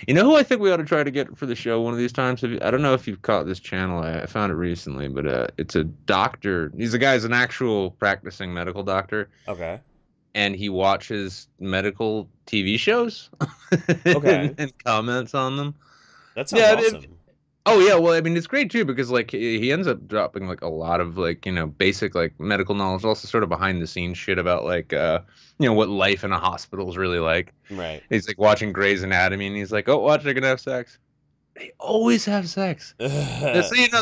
You know who I think we ought to try to get for the show one of these times? I don't know if you've caught this channel. I found it recently, but it's a doctor. He's a guy's an actual practicing medical doctor, Okay. and he watches medical TV shows Okay. and comments on them. That sounds awesome. Oh yeah, well I mean it's great too because like he ends up dropping like a lot of like basic like medical knowledge, also sort of behind the scenes shit about like what life in a hospital is really like. Right. He's like watching Grey's Anatomy and he's like, oh watch, they're gonna have sex. They always have sex. So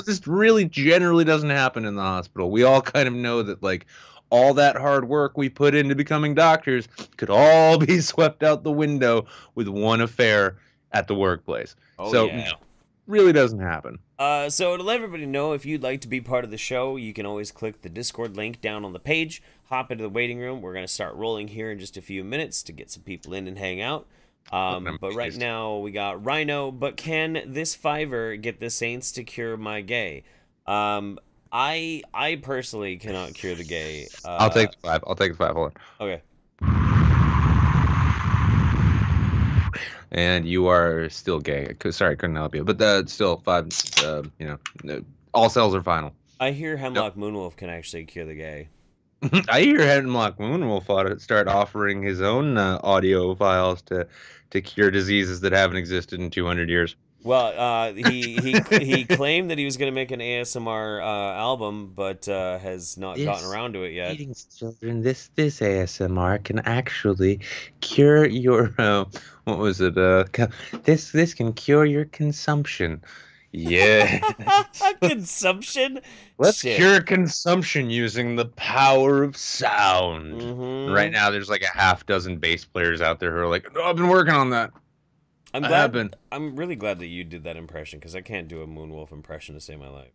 this really generally doesn't happen in the hospital. We all kind of know that like all that hard work we put into becoming doctors could all be swept out the window with one affair at the workplace. Oh, so yeah. no, really doesn't happen. So to let everybody know, if you'd like to be part of the show, you can always click the Discord link down on the page, hop into the waiting room. We're going to start rolling here in just a few minutes to get some people in and hang out. But right now we got Rhino, but can this Fiverr get the Saints to cure my gay? I personally cannot cure the gay. I'll take the 5. I'll take the 5. Hold on. Okay. And you are still gay. Sorry, couldn't help you. But still 5. All cells are final. I hear Hemlock Moonwolf can actually cure the gay. I hear Hemlock Moonwolf ought to start offering his own audio files to cure diseases that haven't existed in 200 years. Well, he claimed that he was going to make an ASMR album, but has not gotten around to it yet. Greetings, children. This ASMR can actually cure your what was it? This can cure your consumption. Yeah. Consumption? Let's cure consumption using the power of sound. Mm-hmm. Right now, there's like a half dozen bass players out there who are like, "No, I've been working on that." I'm really glad that you did that impression because I can't do a Moonwolf impression to save my life.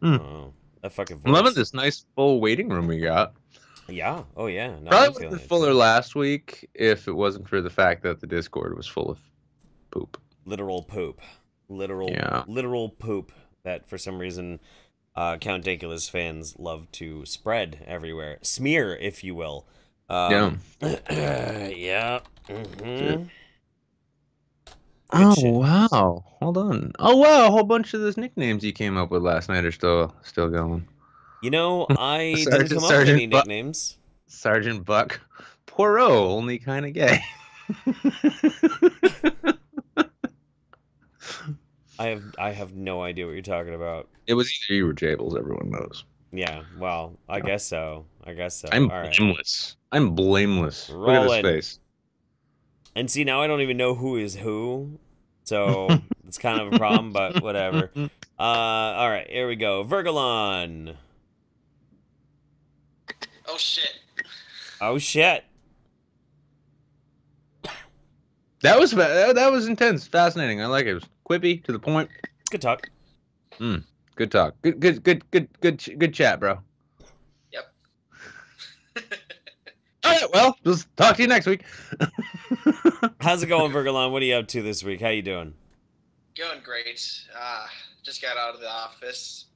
Oh, that fucking voice. I'm loving this nice full waiting room we got. Yeah. Oh yeah. No, probably would have been fuller last week if it wasn't for the fact that the Discord was full of poop. Literal poop. Literal poop that for some reason Count Dankula's fans love to spread everywhere. Smear, if you will. Yeah. Yeah. Mm-hmm. Oh wow! Hold on. Oh wow! A whole bunch of those nicknames you came up with last night are still going. You know, I didn't come up with any nicknames. Sergeant Buck, Poirot, only kind of gay. I have no idea what you're talking about. It was either you or Jables. Everyone knows. Yeah. Well, I guess so. I'm blameless. I'm blameless. Look at his face. And see, now I don't even know who is who, so it's kind of a problem, but whatever. All right, here we go. Virgulon. Oh, shit. Oh, shit. That was intense, fascinating. I like it. It was quippy, to the point. Good talk. Good talk. Good chat, bro. Yep. All right, well, we'll talk to you next week. How's it going, Virgulon? What are you up to this week? How you doing? Going great. Just got out of the office.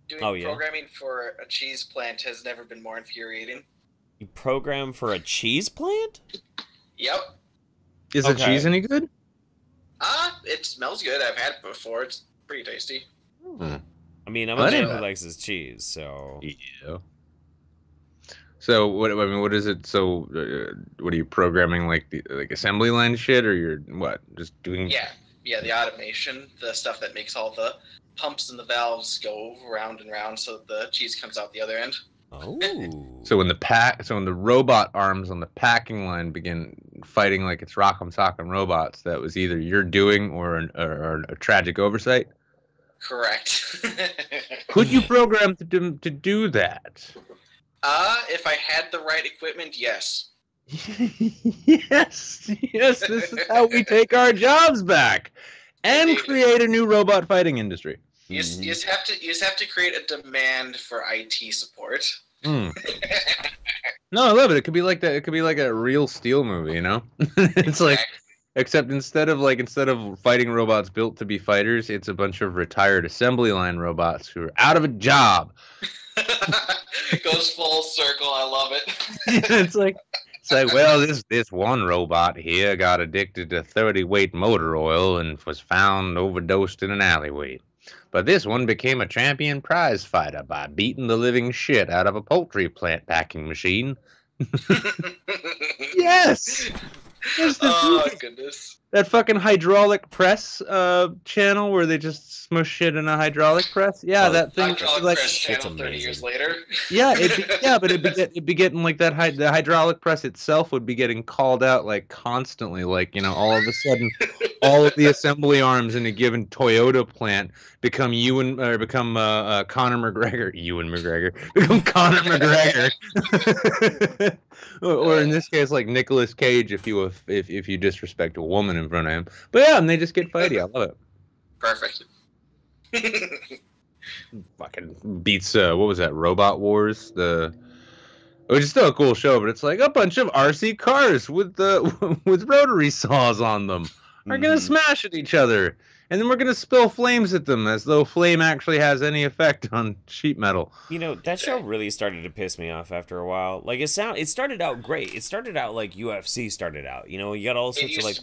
Doing programming for a cheese plant has never been more infuriating. You program for a cheese plant? Yep. Is the cheese any good? It smells good. I've had it before. It's pretty tasty. I mean, I'm a man who likes his cheese, so... Yeah. So what is it? So what are you programming, like assembly line shit, or you're what? Just doing? Yeah, the automation, the stuff that makes all the pumps and the valves go round and round, so the cheese comes out the other end. Oh. So when the robot arms on the packing line begin fighting like it's Rock'em Sock'em Robots, that was either your doing or a tragic oversight. Correct. Could you program to do that? If I had the right equipment, yes. Yes, this is how we take our jobs back and create a new robot fighting industry. You just have to create a demand for IT support. No, I love it. It could be like that. It could be like a Real Steel movie, you know? It's like, except instead of fighting robots built to be fighters, it's a bunch of retired assembly line robots who are out of a job. It goes full circle. I love it. It's like It's like, well, this one robot here got addicted to 30-weight motor oil and was found overdosed in an alleyway. But this one became a champion prize fighter by beating the living shit out of a poultry plant packing machine. Yes! Oh, goodness. That fucking hydraulic press channel where they just smush shit in a hydraulic press. Yeah, that thing. Hydraulic like, press channel 30 years later. Yeah, but it'd be getting like that. The hydraulic press itself would be getting called out like constantly. Like, you know, all of a sudden, all of the assembly arms in a given Toyota plant become Conor McGregor. Become Conor McGregor. or in this case, like Nicolas Cage, if you disrespect a woman in front of him. But yeah, and they just get fighty. I love it. Perfect. Fucking beats what was that? Robot Wars, which is still a cool show, but it's like a bunch of RC cars with rotary saws on them are gonna smash at each other, and then we're gonna spill flames at them as though flame actually has any effect on sheet metal. You know, that show really started to piss me off after a while. Like, it started out great. It started out like UFC started out. You know, you got all sorts of like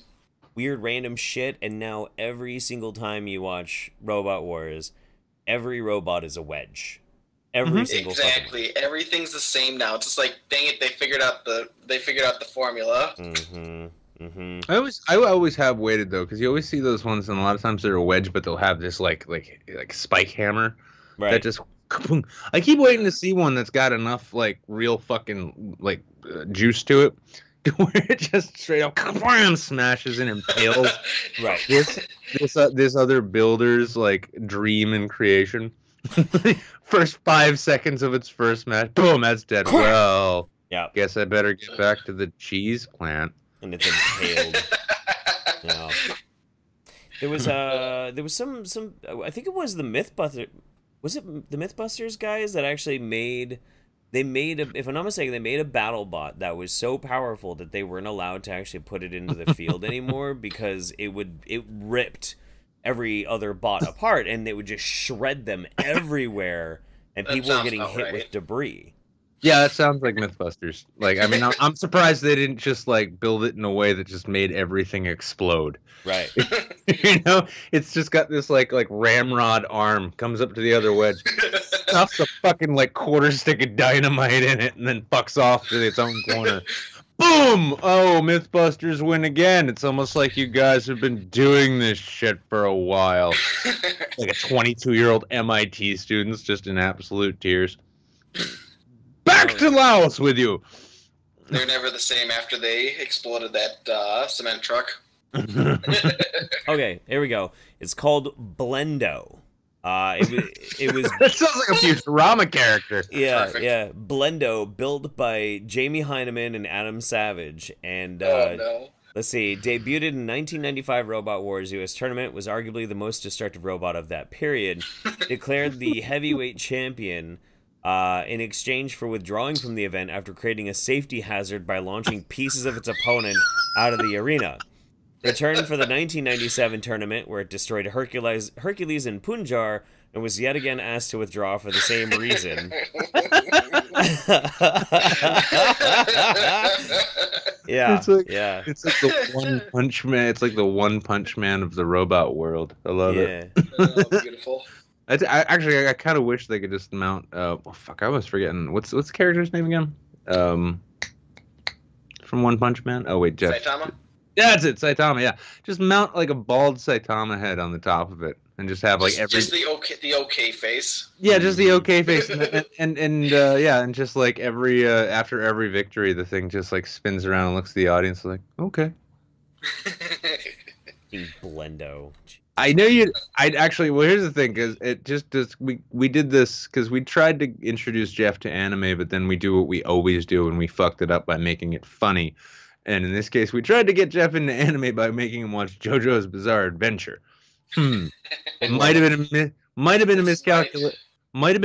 weird random shit, and now every single time you watch Robot Wars, every robot is a wedge. Every single exactly. Everything's the same now. It's just like, dang it, they figured out the formula. I always have waited though, because you always see those ones, and a lot of times they're a wedge, but they'll have this like spike hammer that just. I keep waiting to see one that's got enough like real fucking like juice to it, where it just straight up smashes and impales. Right. This other builder's like dream and creation. First 5 seconds of its first smash, boom, that's dead. Well, yeah. Guess I better get back to the cheese plant. And it's impaled. Yeah. There was some I think it was the Mythbusters. Was it the Mythbusters guys that actually made? If I'm not mistaken, they made a battle bot that was so powerful that they weren't allowed to actually put it into the field anymore because it ripped every other bot apart, and they would just shred them everywhere, and people were getting hit with debris. Yeah, that sounds like Mythbusters. Like, I mean, I'm surprised they didn't just like build it in a way that just made everything explode. Right. You know, it's just got this like ramrod arm, comes up to the other wedge, stuffs a fucking like quarter stick of dynamite in it, and then fucks off to its own corner. Boom! Oh, Mythbusters win again. It's almost like you guys have been doing this shit for a while. Like a 22-year-old MIT students just in absolute tears. Back to Laos with you! They're never the same after they exploded that cement truck. Okay, here we go. It's called Blendo. It was. That sounds like a Futurama character. Yeah, Perfect. yeah. Blendo, built by Jamie Heineman and Adam Savage, and no. Let's see. Debuted in 1995 Robot Wars US tournament, was arguably the most destructive robot of that period. Declared the heavyweight champion in exchange for withdrawing from the event after creating a safety hazard by launching pieces of its opponent out of the arena. Returned for the 1997 tournament, where it destroyed Hercules and Punjar, and was yet again asked to withdraw for the same reason. Yeah, it's like, yeah. It's like the One Punch Man. It's like the One Punch Man of the robot world. I love it. Oh, beautiful. I kind of wish they could just mount. Oh fuck, I was forgetting. What's the character's name again? From One Punch Man. Oh wait, Jeff. Saitama? Yeah, that's it, Saitama. Yeah, just mount like a bald Saitama head on the top of it, and just have like just the okay face. Yeah, just the okay face, and just like after every victory, the thing just like spins around and looks at the audience like, okay. Blendo. I know you. Well, here's the thing, because it just does. We did this because we tried to introduce Jeff to anime, but then we do what we always do, and we fucked it up by making it funny. And in this case, we tried to get Jeff into anime by making him watch JoJo's Bizarre Adventure. It might have been a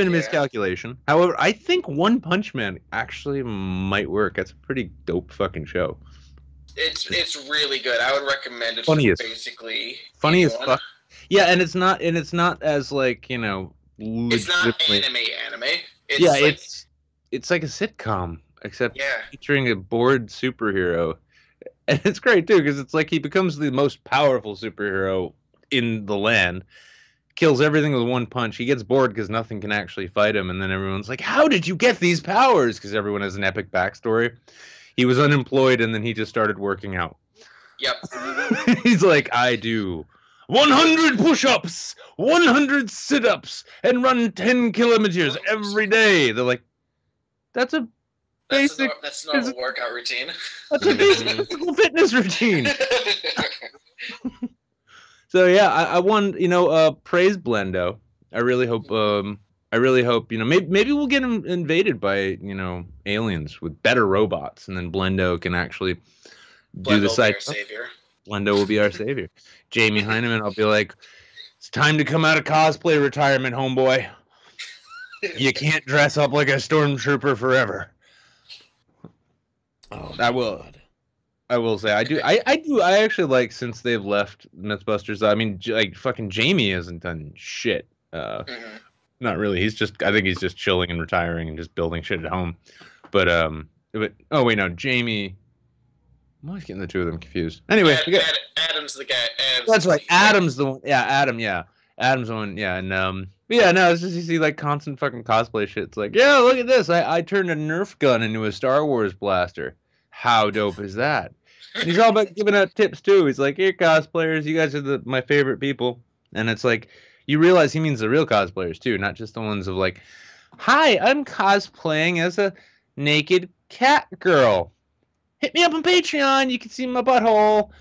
miscalculation. However, I think One Punch Man actually might work. That's a pretty dope fucking show. It's really good. I would recommend it. Funny as fuck. Yeah, and it's not as like, it's not anime. It's like a sitcom. except featuring a bored superhero. And it's great, too, because it's like he becomes the most powerful superhero in the land, kills everything with one punch. He gets bored because nothing can actually fight him, and then everyone's like, how did you get these powers? Because everyone has an epic backstory. He was unemployed, and then he just started working out. Yep. He's like, I do 100 push-ups, 100 sit-ups, and run 10 kilometers every day. They're like, that's a basic... That's not a workout routine. That's a basic physical fitness routine. So yeah, I won, praise Blendo. I really hope, maybe we'll get him invaded by, aliens with better robots, and then Blendo can actually do the site. Blendo will be our savior. Jamie Heineman, I'll be like, it's time to come out of cosplay retirement, homeboy. You can't dress up like a stormtrooper forever. Oh, I will. God. I will say I do. I actually like, since they've left Mythbusters. I mean, like, fucking Jamie hasn't done shit. Not really. I think he's just chilling and retiring and just building shit at home. But oh wait, no, Jamie. I'm always getting the two of them confused. Anyway, Adam's the guy. That's right. Adam's the one. Yeah, Adam. Yeah, Adam's the one. Yeah, and yeah, no, it's just, you see like constant fucking cosplay shit. It's like, yeah, look at this. I turned a Nerf gun into a Star Wars blaster. How dope is that? And he's all about giving out tips too. He's like, here, cosplayers, you guys are my favorite people. And it's like, you realize he means the real cosplayers too, not just the ones of like, hi, I'm cosplaying as a naked cat girl. Hit me up on Patreon. You can see my butthole.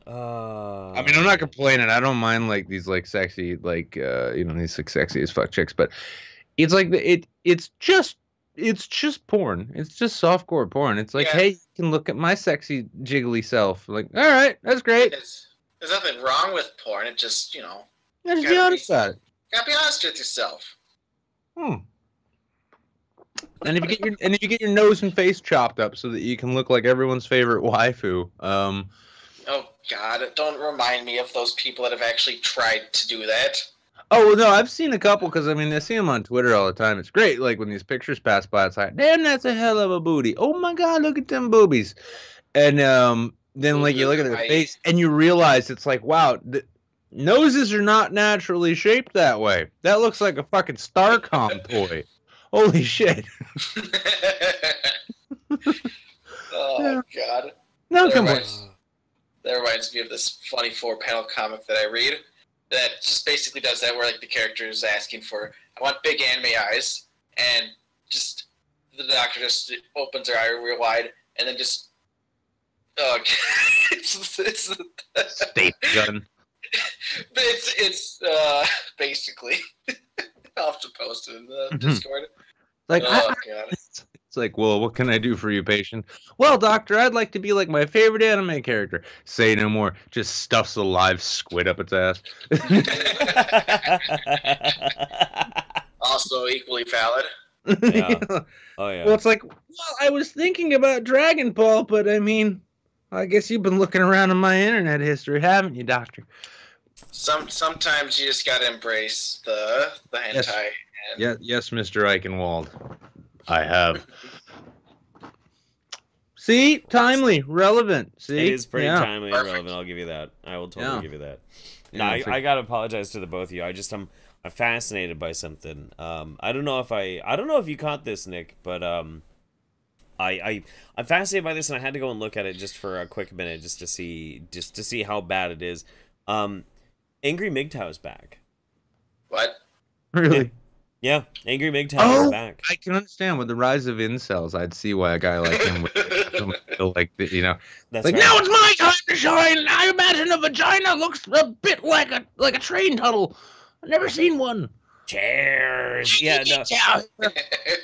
I mean, I'm not complaining. I don't mind like these like sexy, like these like sexy as fuck chicks, but it's like it's just porn. It's just softcore porn. It's like, hey, you can look at my sexy jiggly self. Like, all right, that's great. There's nothing wrong with porn. It just, just be honest about it. Gotta be honest with yourself. And if you get your nose and face chopped up so that you can look like everyone's favorite waifu. Oh God! Don't remind me of those people that have actually tried to do that. Oh, well, no, I've seen a couple, because, I mean, I see them on Twitter all the time. It's great, like, when these pictures pass by, it's like, damn, that's a hell of a booty. Oh, my God, look at them boobies. And then, like, you look at their face, and you realize it's like, wow, noses are not naturally shaped that way. That looks like a fucking Starcom toy. Holy shit. Oh, God. No complaints. That reminds me of this funny 4-panel comic that I read. That just basically does that, where like the character is asking for, I want big anime eyes, and just the doctor just opens her eye real wide, and then just it's state gun. But it's basically I'll have to post it in the Discord. Like, God. It's like, well, what can I do for you, patient? Well, doctor, I'd like to be like my favorite anime character. Say no more. Just stuffs a live squid up its ass. Also equally valid. Yeah. Oh, yeah. Well, it's like, well, I was thinking about Dragon Ball, but I mean, I guess you've been looking around in my internet history, haven't you, doctor? Sometimes you just gotta embrace the hentai. Yes, Mr. Eichenwald. I have. See? Timely. Relevant. See? It is pretty timely and relevant. I'll give you that. I will totally give you that. No, I gotta apologize to the both of you. I'm fascinated by something. I don't know if you caught this, Nick, but I'm fascinated by this, and I had to go and look at it just for a quick minute, just to see how bad it is. Angry MGTOW's back. What? Really? Yeah, Angry MGTOW is back. I can understand with the rise of incels. I'd see why a guy like him would feel like, That's like, right. Now it's my time to shine. I imagine a vagina looks a bit like a train tunnel. I've never seen one. Cheers. Yeah, no. We're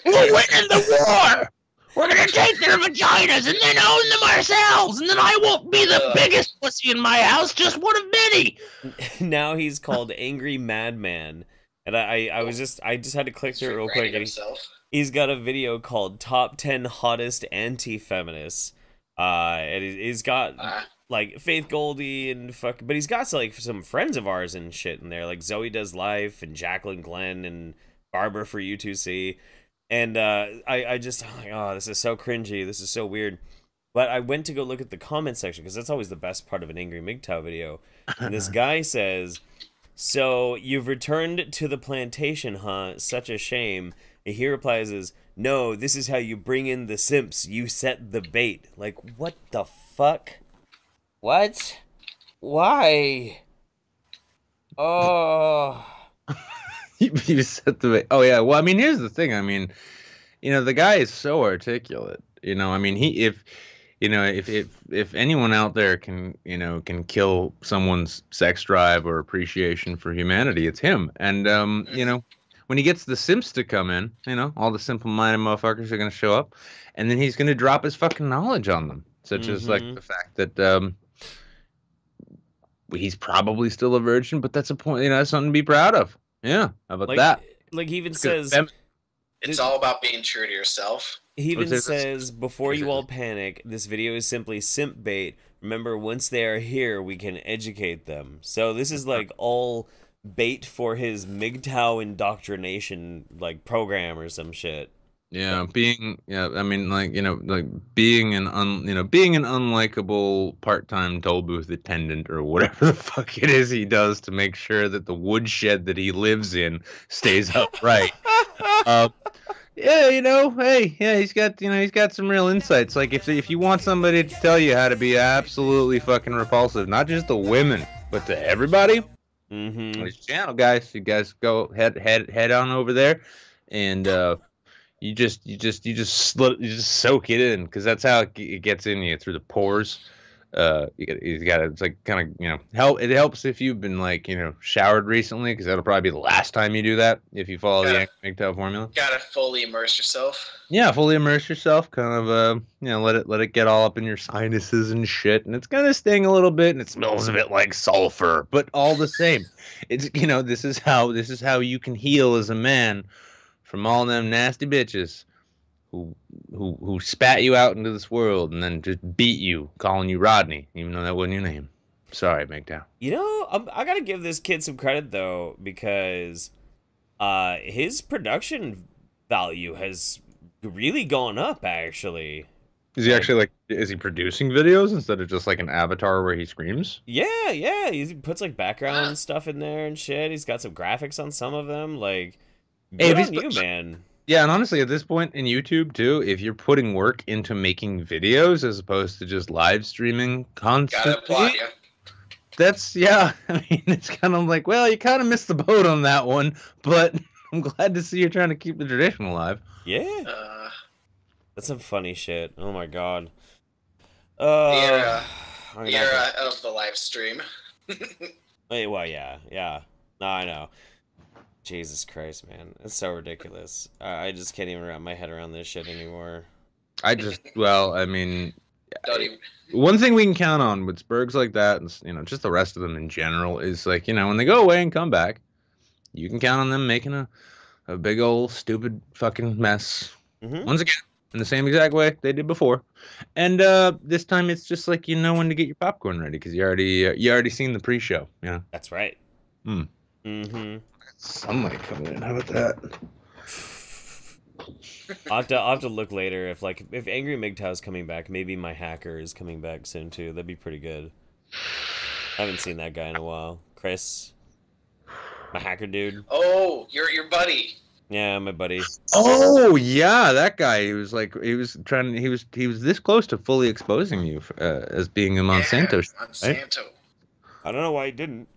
winning the war. We're gonna take their vaginas and then own them ourselves, and then I won't be the biggest pussy in my house, just one of many. Now he's called Angry Madman. And I just had to click through it real quick. And he's got a video called Top 10 Hottest Anti-Feminists. And he's got like Faith Goldie and but he's got like some friends of ours and shit in there, like Zoe Does Life and Jacqueline Glenn and barber for you to see. And I just, oh, this is so cringy. This is so weird. But I went to go look at the comment section because that's always the best part of an Angry MGTOW video. And this guy says, "So you've returned to the plantation, huh? Such a shame." And he replies is, "No, this is how you bring in the simps. You set the bait." Like, what the fuck? What? Why? Oh. You set the bait. Oh yeah. Well, I mean, here's the thing. I mean, the guy is so articulate. I mean, if anyone out there can kill someone's sex drive or appreciation for humanity, it's him. And when he gets the simps to come in, all the simple-minded motherfuckers are gonna show up, and then he's gonna drop his fucking knowledge on them, such as like the fact that he's probably still a virgin, but that's a point. That's something to be proud of. Yeah, how about that? Like he even says, it's all about being true to yourself. He even says, "Before you all panic, this video is simply simp bait. Remember, once they are here, we can educate them." So this is like all bait for his MGTOW indoctrination like program or some shit. Yeah, I mean, like being an unlikable part-time toll booth attendant or whatever the fuck it is he does to make sure that the woodshed that he lives in stays upright. Yeah, hey, yeah, he's got some real insights. Like if you want somebody to tell you how to be absolutely fucking repulsive, not just to women, but to everybody, his channel, guys. You guys go head on over there, and you just soak it in, because that's how it gets in you, through the pores. You got to, it's like kind of, it helps if you've been like, showered recently, because that'll probably be the last time you do that if you follow the MGTOW formula. Gotta fully immerse yourself. Yeah, fully immerse yourself, kind of let it get all up in your sinuses and shit, and it's gonna sting a little bit, and it smells a bit like sulfur, but all the same, it's this is how you can heal as a man from all them nasty bitches who spat you out into this world and then just beat you, calling you Rodney, even though that wasn't your name. Sorry, MGTOW. I gotta give this kid some credit though, because his production value has really gone up. Actually, is he actually is he producing videos instead of just like an avatar where he screams? Yeah, he puts like background stuff in there and shit. He's got some graphics on some of them. Like, good on you, man. Yeah, and honestly, at this point in YouTube, too, if you're putting work into making videos as opposed to just live streaming constantly, gotta applaud you. I mean, it's kind of like, well, you kind of missed the boat on that one, but I'm glad to see you're trying to keep the tradition alive. Yeah. That's some funny shit. Oh, my God. The era of the live stream. Well, yeah. No, I know. Jesus Christ, man. It's so ridiculous. I just can't even wrap my head around this shit anymore. I mean, one thing we can count on with Spurgs like that, and just the rest of them in general, is like, when they go away and come back, you can count on them making a big old stupid fucking mess once again, in the same exact way they did before. And this time it's just like, when to get your popcorn ready, because you already seen the pre-show. Yeah, that's right. Sunlight coming in. How about that? I'll have to look later if Angry MGTOW is coming back. Maybe my hacker is coming back soon too. That'd be pretty good. I haven't seen that guy in a while. Chris, my hacker dude. Oh, your buddy. Yeah, my buddy. Oh yeah, that guy. He was this close to fully exposing you as being a Monsanto. Yeah, Monsanto. Right? I don't know why he didn't.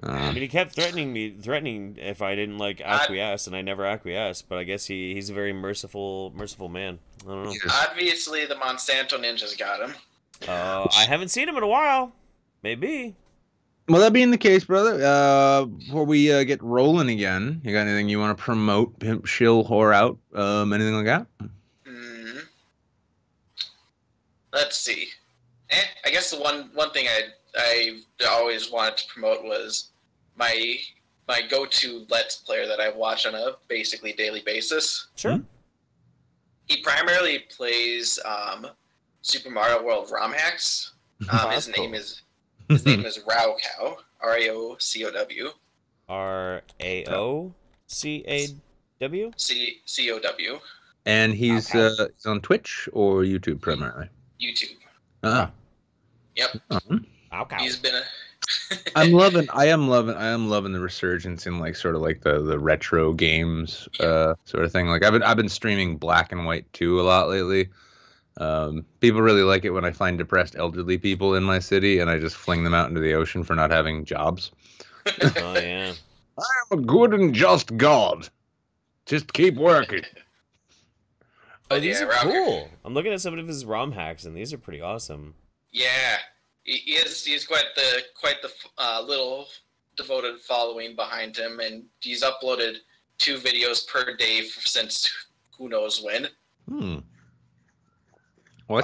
I mean, he kept threatening if I didn't acquiesce, and I never acquiesced. But I guess he's a very merciful man. I don't know. Obviously, the Monsanto ninjas got him. I haven't seen him in a while. Maybe. Well, that being the case, brother, before we get rolling again, you got anything you want to promote, pimp, shill, whore out, anything like that? Let's see. I guess the one thing I always wanted to promote was my go-to Let's Player that I watch on a basically daily basis. Sure. He primarily plays Super Mario World ROM hacks. His name is Raocow. RAOCOW. RAOCA. W? COW. And he's on Twitch or YouTube primarily. YouTube. Ah. Yep. Raocow. He's been a. I am loving the resurgence in like sort of like the retro games sort of thing. Like I've been streaming Black and White 2 a lot lately. People really like it when I find depressed elderly people in my city and I just fling them out into the ocean for not having jobs. Oh yeah. I am a good and just God. Just keep working. Oh, these are cool. I'm looking at some of his ROM hacks, and these are pretty awesome. Yeah, he's quite the little devoted following behind him, and he's uploaded 2 videos per day since who knows when. Well,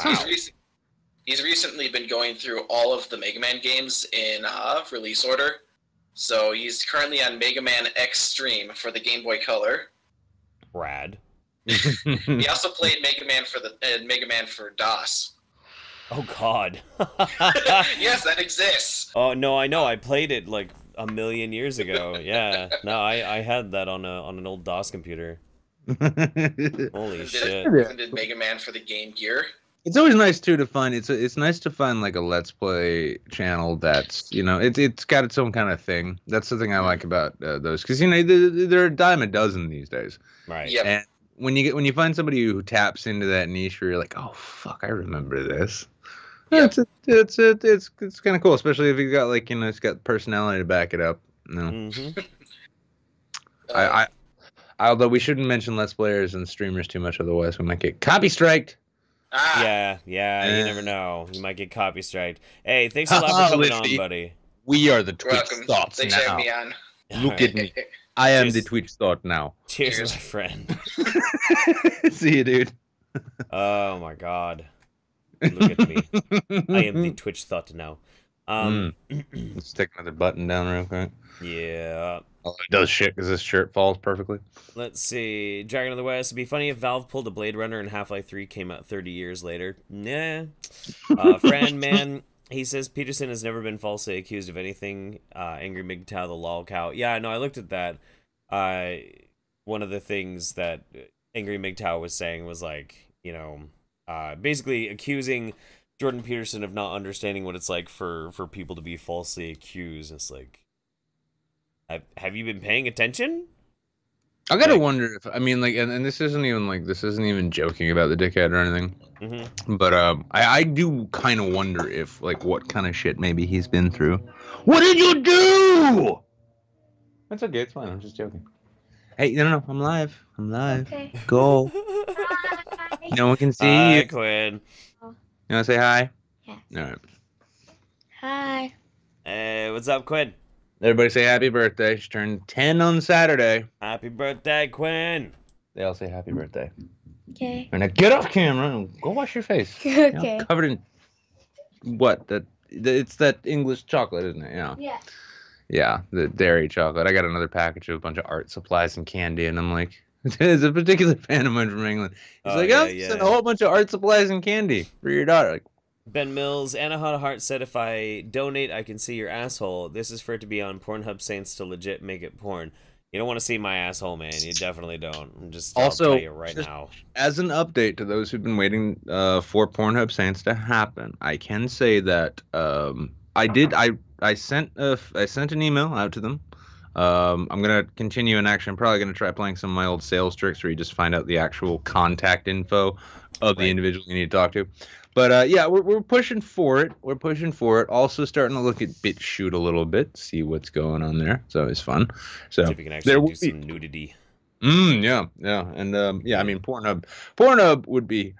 he's recently been going through all of the Mega Man games in release order. So he's currently on Mega Man Extreme for the Game Boy Color. Rad. He also played Mega Man for DOS. Oh God. Yes, that exists. Oh no, I know. I played it like a million years ago. Yeah. No, I had that on an old DOS computer. Holy shit. And did Mega Man for the Game Gear. It's always nice too to find it's nice to find like a Let's Play channel that's it's got its own kind of thing. That's the thing I like about those because they're a dime a dozen these days. Right. Yep. And when you find somebody who taps into that niche where you're like, oh fuck, I remember this. Yep. It's kind of cool, especially if you got like it's got personality to back it up. Mm-hmm. Although we shouldn't mention Let's Players and streamers too much, otherwise we might get copy striked. Yeah, you never know. You might get copy striked. Hey, thanks a lot for coming on, buddy. We are the Twitch thoughts Thanks now. for having me on. Look at me. I am the Twitch thought now. Cheers, my friend. See you, dude. Oh my God. Look at me. I am the Twitch thought now. Let's take another button down real quick. Yeah. Oh, it does shit because this shirt falls perfectly. Let's see. Dragon of the West. It'd be funny if Valve pulled a Blade Runner and Half-Life 3 came out 30 years later. Nah. Fran Man, he says Peterson has never been falsely accused of anything. Angry MGTOW, the Raocow. Yeah, no, I looked at that. One of the things that Angry MGTOW was saying was like, basically accusing Jordan Peterson of not understanding what it's like for people to be falsely accused. It's like, have you been paying attention? I gotta wonder if and this isn't even joking about the dickhead or anything. Mm-hmm. But I do kind of wonder if what kind of shit maybe he's been through. What did you do? That's okay. It's fine. I'm just joking. Hey, no, I'm live. Okay. Go. Hi. No one can see Hi, you. Quinn. You wanna say hi? Yes. All right. Hi. Hey, what's up, Quinn? Everybody say happy birthday. She turned 10 on Saturday. Happy birthday, Quinn. They all say happy birthday. Okay. And now get off camera and go wash your face. Okay. Covered in what? It's that English chocolate, isn't it? Yeah. Yeah. Yeah, the dairy chocolate. I got another package of a bunch of art supplies and candy, and I'm like, there's a particular fan of mine from England. He's like, send a whole bunch of art supplies and candy for your daughter. Like, Ben Mills, Anna Hart said, if I donate, I can see your asshole. This is for it to be on Pornhub Saints to legit make it porn. You don't want to see my asshole, man. You definitely don't. I'll tell you right now. As an update to those who've been waiting for Pornhub Saints to happen, I can say that I sent an email out to them. I'm gonna continue in action. I'm probably gonna try playing some of my old sales tricks where you just find out the actual contact info of the individual you need to talk to. But yeah, we're pushing for it. We're pushing for it. Also starting to look at BitChute a little bit, see what's going on there. It's always fun. So see if we can actually do some nudity. Yeah. And yeah, I mean Pornhub would be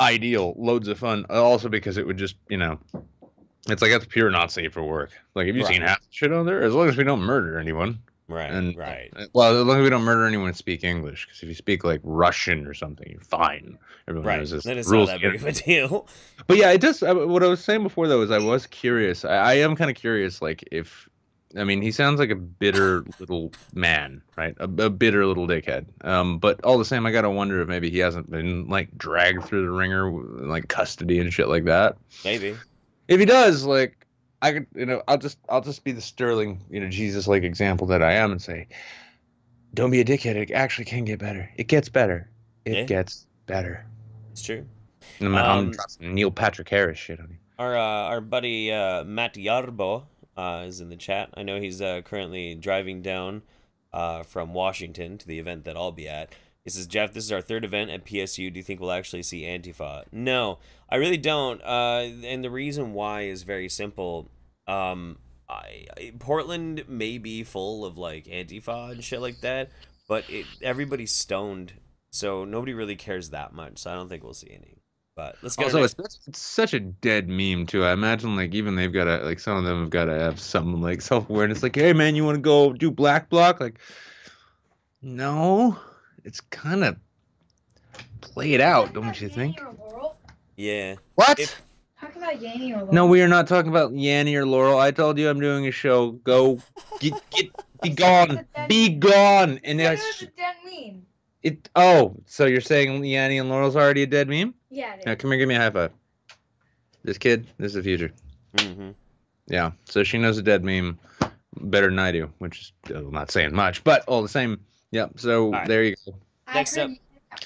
ideal. Loads of fun. Also because it would just, it's like that's pure not safe for work. Like, have you seen half the shit on there? As long as we don't murder anyone. Right. Well, as long as we don't murder anyone who speak English, because if you speak like Russian or something, you're fine. Everyone knows this. Then it's not that big of a deal. But yeah, it does. What I was saying before though is I was curious. I am kind of curious, like he sounds like a bitter little man, right? A bitter little dickhead. But all the same, I gotta wonder if maybe he hasn't been like dragged through the ringer, like custody and shit like that. Maybe. If he does, like, I could, I'll just be the sterling, Jesus-like example that I am and say, don't be a dickhead. It actually can get better. It gets better. Yeah. It gets better. It's true. I'm dropping some Neil Patrick Harris shit on you. Our buddy Matt Yarbo is in the chat. I know he's currently driving down from Washington to the event that I'll be at. He says, Jeff, this is our third event at PSU. Do you think we'll actually see Antifa? No, I really don't. And the reason why is very simple. Portland may be full of like Antifa and shit like that, but everybody's stoned, so nobody really cares that much. So I don't think we'll see any. But let's go. Also, it's such a dead meme too. I imagine like even they've got to like some of them have got to have some like self-awareness. Like, hey man, you want to go do black bloc? Like, no, it's kind of played out, don't you think? Yeah. What? Talk about Yanny or Laurel. No, we are not talking about Yanny or Laurel. I told you I'm doing a show. Go, be gone, be gone. And What does a dead mean? So you're saying Yanny and Laurel's already a dead meme? Yeah, it is. Now, come here, give me a high five. This kid, this is the future. Mm-hmm. Yeah, so she knows a dead meme better than I do, which is not saying much, but all the same. Yep. So right. There you go. Next up.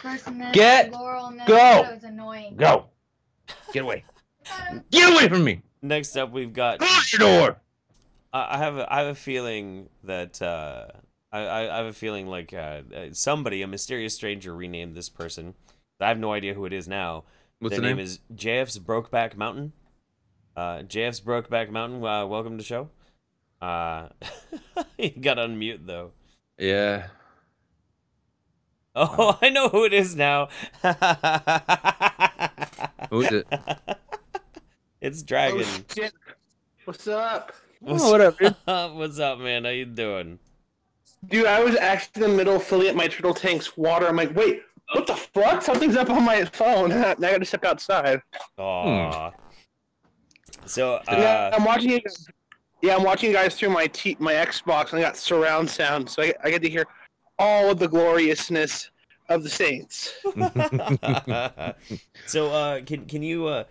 Laurel, and then Go. It was annoying. Go. Get away. Get away from me. Next up, we've got. Close your door. I have a feeling that I have a feeling like somebody, a mysterious stranger, renamed this person. I have no idea who it is now. What's Their the name name? is JF's Brokeback Mountain. JF's Brokeback Mountain. Welcome to the show. He got unmute though. Yeah. Oh, I know who it is now. Who is it? It's Dragon. Oh, shit. What's up? What up, dude? What's up, man? How you doing? Dude, I was actually in the middle of filling up my turtle tank's water. I'm like, wait, what the fuck? Something's up on my phone. Now I gotta step outside. Aw. So, Yeah, I'm watching you. Yeah, I'm watching you guys through my Xbox, and I got surround sound, so I get to hear all of the gloriousness of the saints. so can you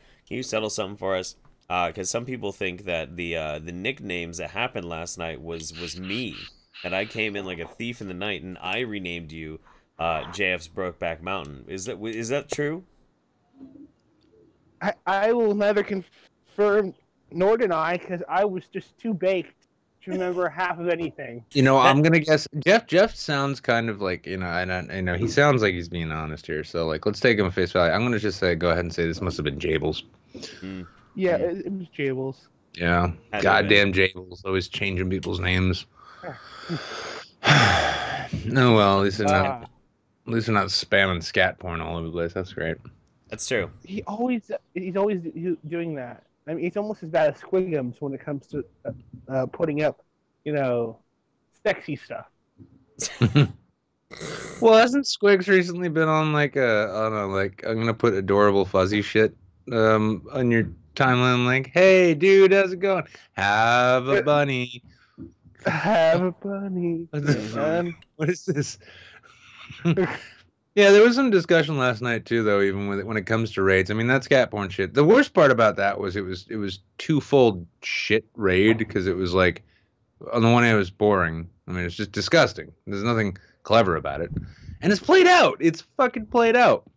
settle something for us? Because some people think that the nicknames that happened last night was me, and I came in like a thief in the night, and I renamed you JF's Brokeback Mountain. Is that true? I will neither confirm nor deny, because I was just too baked to remember half of anything. You know, I'm gonna guess Jeff sounds kind of like, you know, I know he sounds like he's being honest here. So like, let's take him at face value. I'm gonna just go ahead and say this must have been Jables. Yeah, it was Jables. Yeah, goddamn Jables, always changing people's names. No, well, at least they're not spamming scat porn all over the place. That's great. That's true. He's always doing that. I mean, he's almost as bad as Squigums when it comes to putting up, you know, sexy stuff. Well, hasn't Squigs recently been on like I'm gonna put adorable fuzzy shit on your timeline, like, hey dude, how's it going? Have a bunny. Have a bunny. What is this? Yeah, there was some discussion last night too, though. Even when it comes to raids, I mean, that's cat porn shit. The worst part about that was it was twofold shit raid, because it was like, on the one hand, it was boring. I mean, it's just disgusting. There's nothing clever about it, and it's played out. It's fucking played out.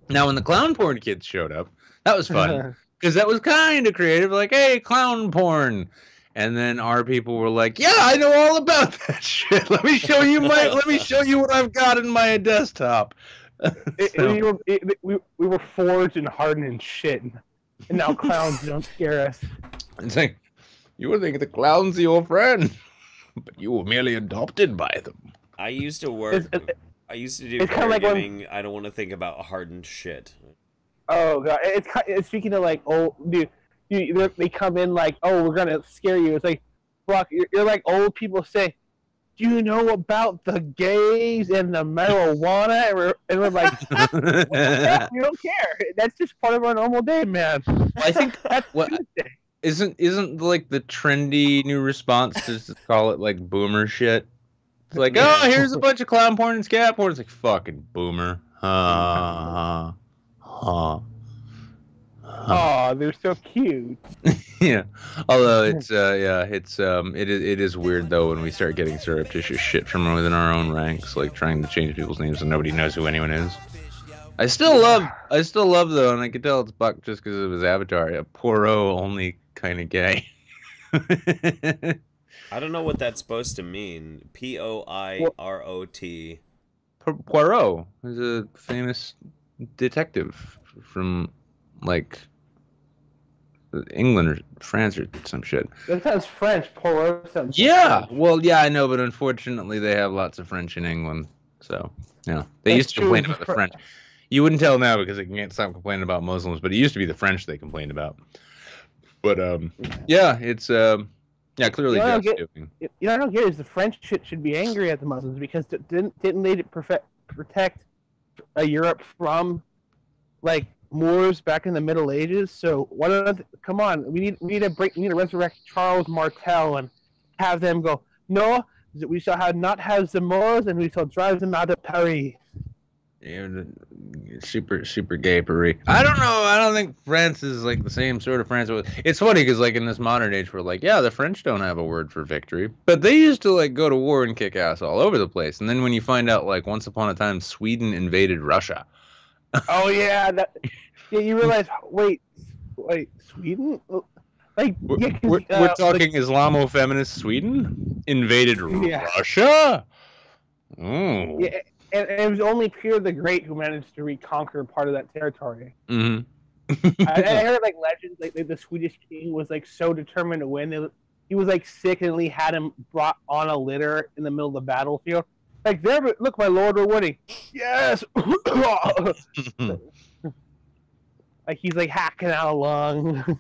Now, when the clown porn kids showed up, that was fun because that was kind of creative. Like, hey, clown porn. And then our people were like, "Yeah, I know all about that shit. Let me show you what I've got in my desktop." We were forged and hardened and shit, and now clowns don't scare us. It's like, you would think the clown's your friend, but you were merely adopted by them. I used to work. I used to do caregiving. I don't want to think about hardened shit. Oh god, it's speaking of like old dude. They come in like, oh, we're gonna scare you. It's like, fuck, you're like old people say, do you know about the gays and the marijuana? And we're like, we don't care. That's just part of our normal day, man. I think that's what isn't like the trendy new response to just call it like boomer shit. It's like, oh, here's a bunch of clown porn and scat porn. It's like, fucking boomer. Oh, they're so cute. Yeah, although it is weird though when we start getting surreptitious shit from within our own ranks, like trying to change people's names and nobody knows who anyone is. I still love though, and I can tell it's Buck just because of his avatar. Yeah, Poirot only kind of gay. I don't know what that's supposed to mean. Poirot. Poirot is a famous detective from like England or France or some shit. That sounds French. Poirot sounds. Yeah, French. well, yeah, I know, but unfortunately, they have lots of French in England. So, yeah, they used to complain about the French. You wouldn't tell now because they can't stop complaining about Muslims, but it used to be the French they complained about. But yeah, it's yeah, clearly. I don't get is the French should be angry at the Muslims because didn't they protect Europe from like Moors back in the Middle Ages? So why don't come on? We need to resurrect Charles Martel and have them go. No, we shall not have the Moors, and we shall drive them out of Paris. Yeah, super gay Paris. I don't know. I don't think France is like the same sort of France. It's funny because like in this modern age, we're like, yeah, the French don't have a word for victory, but they used to like go to war and kick ass all over the place. And then when you find out like once upon a time Sweden invaded Russia. Oh yeah, yeah. You realize? Wait, Sweden? Like we're talking Islamo-feminist Sweden invaded Russia. Oh. Yeah. And it was only Peter the Great who managed to reconquer part of that territory. Mm-hmm. I heard like legends, like the Swedish king was like so determined to win. He was like sick, and he had him brought on a litter in the middle of the battlefield. Like, there, look, my lord, we're winning. Yes. Like he's like hacking out a lung.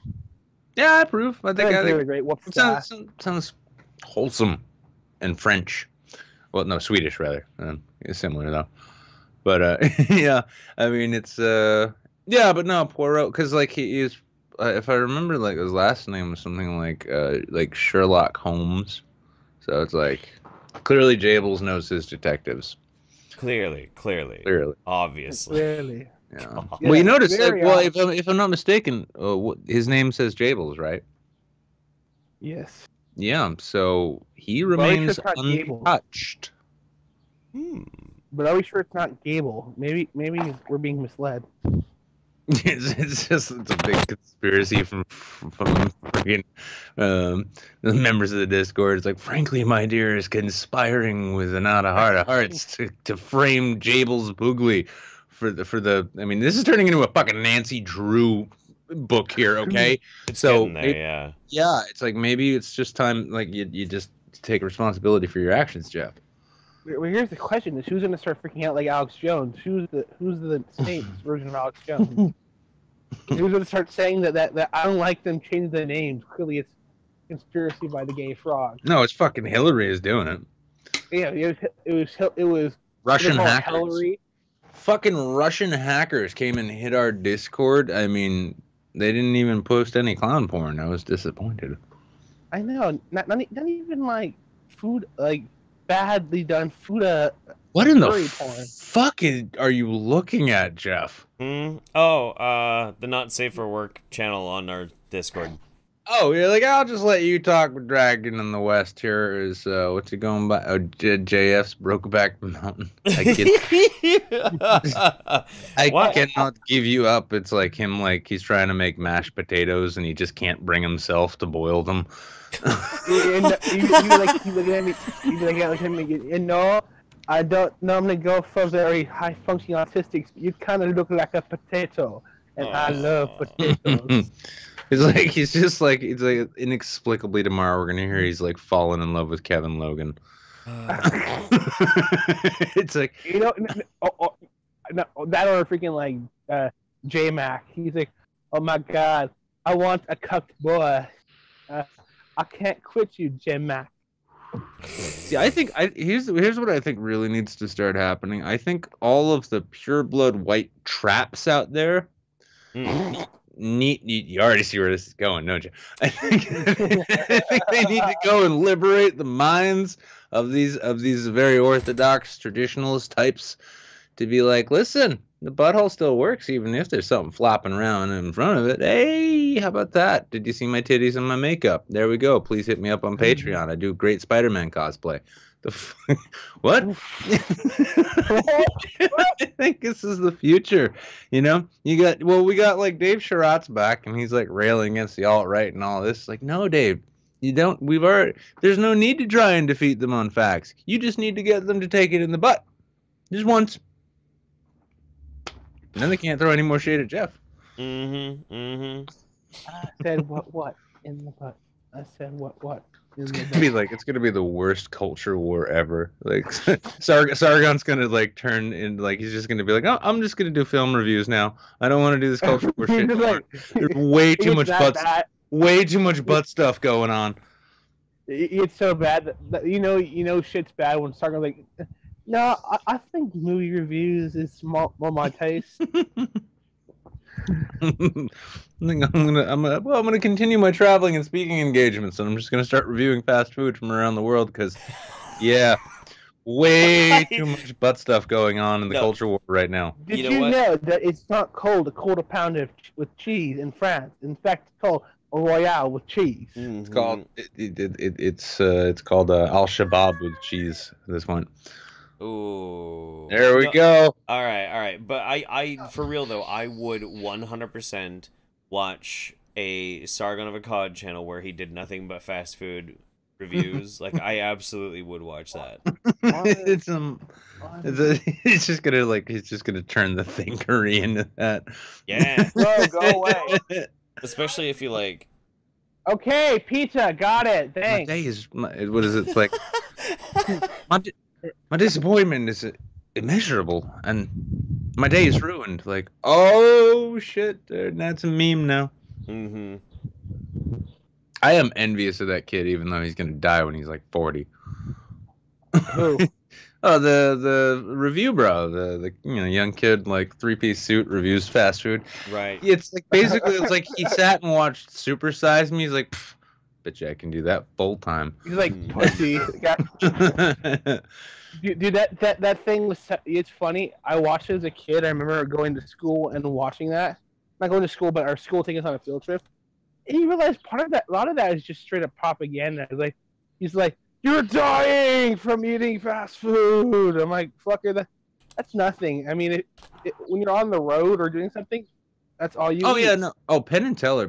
Yeah, I approve. I think really great. Sounds wholesome and French. Well, no, Swedish rather. It's similar though. But yeah, I mean it's yeah, but no, Poirot, because like he is, if I remember, like his last name was something like Sherlock Holmes. So it's like clearly Jables knows his detectives. Clearly, obviously. Clearly. Yeah. Well, you notice, like, well, if I'm not mistaken, his name says Jables, right? Yes. Yeah, so he remains untouched. But are we sure it's not Gable? Maybe we're being misled. It's a big conspiracy from freaking the members of the Discord. It's like, frankly, my dear, is conspiring with an out of heart of hearts to frame Jables Boogly for the. I mean, this is turning into a fucking Nancy Drew book here, okay? It's so there, yeah, it's like maybe it's just time, like you just take responsibility for your actions, Jeff. Well, here's the question: is who's going to start freaking out like Alex Jones? Who's the Saints version of Alex Jones? Who's going to start saying that I don't like them changing the names? Clearly, it's conspiracy by the gay frog. No, it's fucking Hillary is doing it. Yeah, it was Russian hackers. Hillary. Fucking Russian hackers came and hit our Discord. I mean, they didn't even post any clown porn. I was disappointed. I know, not even like food, like badly done food. What in the porn. fuck are you looking at, Jeff? Oh, the Not Safe for Work channel on our Discord. Oh, you're like, I'll just let you talk with Dragon in the West. Here is what's it going by? Oh, JF's Brokeback Mountain. I cannot give you up. It's like him, like he's trying to make mashed potatoes and he just can't bring himself to boil them. You look at me. You look at me. And no, I don't normally go for very high functioning autistics. You kind of look like a potato, and I love potatoes. It's like he's like inexplicably tomorrow we're gonna hear he's like fallen in love with Kevin Logan. It's like, you know, that or freaking like J Mac. He's like, oh my god, I want a cucked boy. I can't quit you, J Mac. See, I think here's what I think really needs to start happening. I think all of the pureblood white traps out there. You already see where this is going, don't you? I think they need to go and liberate the minds of these very orthodox traditionalist types to be like, listen, The butthole still works even if there's something flopping around in front of it. Hey, how about that? Did you see my titties and my makeup? There we go. Please hit me up on Patreon. I do great Spider-Man cosplay. What? I think this is the future. We got like Dave Sherratt's back, and he's like railing against the alt-right and all this. Like, no, Dave, you don't. There's no need to try and defeat them on facts. You just need to get them to take it in the butt, just once. And then they can't throw any more shade at Jeff. I said what in the butt. I said what. It's gonna be the worst culture war ever. Like Sargon's gonna like turn into like he's just gonna be like, oh, I'm just gonna do film reviews now. I don't want to do this culture war shit anymore. There's way too much butt stuff going on. It's so bad that you know shit's bad when Sargon's like, no, I think movie reviews is more my taste. I'm gonna continue my traveling and speaking engagements, and I'm just gonna start reviewing fast food from around the world because, yeah, way too much butt stuff going on in the culture war right now. Did you know that it's not called a quarter pounder with cheese in France? In fact, it's called a Royale with cheese. Mm-hmm. It's called it's called Al Shabaab with cheese at this point. Ooh. There we go. All right. But I for real though, I would 100% watch a Sargon of Akkad channel where he did nothing but fast food reviews. Like, I absolutely would watch that. He's just gonna turn the thinkery into that. Yeah. Bro, go away. Especially if you like. Okay, pizza, got it. Thanks. My day is what is it? It's like my disappointment is immeasurable, and my day is ruined. Like, oh shit, that's a meme now. Mm-hmm. I am envious of that kid, even though he's gonna die when he's like 40. Who? Oh, the review bro, the young kid, like 3-piece suit, reviews fast food. Right. It's like basically it's like he sat and watched Super Size Me. He's like, bet you I can do that full time. He's like, pussy. Dude, that thing was. It's funny. I watched it as a kid. I remember going to school and watching that. Not going to school, but our school taking us on a field trip. And you realize a lot of that is just straight up propaganda. Like, he's like, you're dying from eating fast food. I'm like, fucker, that's nothing. I mean, when you're on the road or doing something, that's all you. Oh, eat. Yeah, no. Oh, Penn and Teller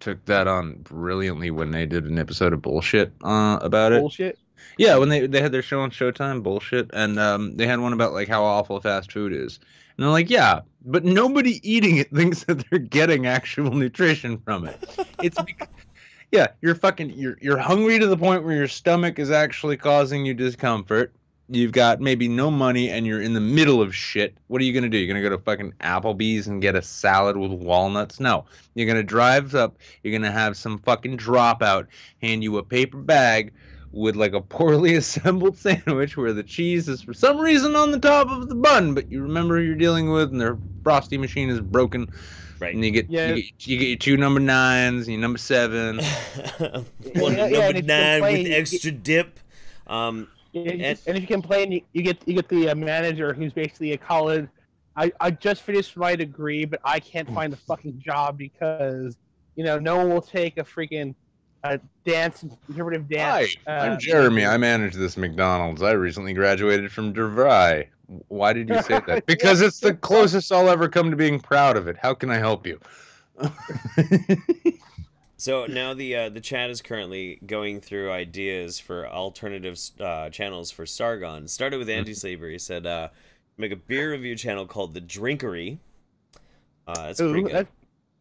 took that on brilliantly when they did an episode of Bullshit about it. Bullshit. Yeah, when they had their show on Showtime, Bullshit, and they had one about like how awful fast food is, and they're like, yeah, but nobody eating it thinks that they're getting actual nutrition from it. It's because, yeah, you're hungry to the point where your stomach is actually causing you discomfort. You've got maybe no money and you're in the middle of shit. What are you going to do? You're going to go to fucking Applebee's and get a salad with walnuts? No. You're going to drive up. You're going to have some fucking dropout hand you a paper bag with like a poorly assembled sandwich where the cheese is for some reason on the top of the bun, but you remember who you're dealing with and their frosty machine is broken. Right. And you get your 2 number 9s and your number 7. One number 9 with extra dip. And if you complain, you get the manager who's basically a college. I just finished my degree, but I can't find a fucking job because no one will take a freaking interpretive dance. Hi, I'm Jeremy. I manage this McDonald's. I recently graduated from DeVry. Why did you say that? Because it's the closest I'll ever come to being proud of it. How can I help you? So now the chat is currently going through ideas for alternative channels for Sargon. Started with Anti-Slaver. He said make a beer review channel called The Drinkery. That's pretty good.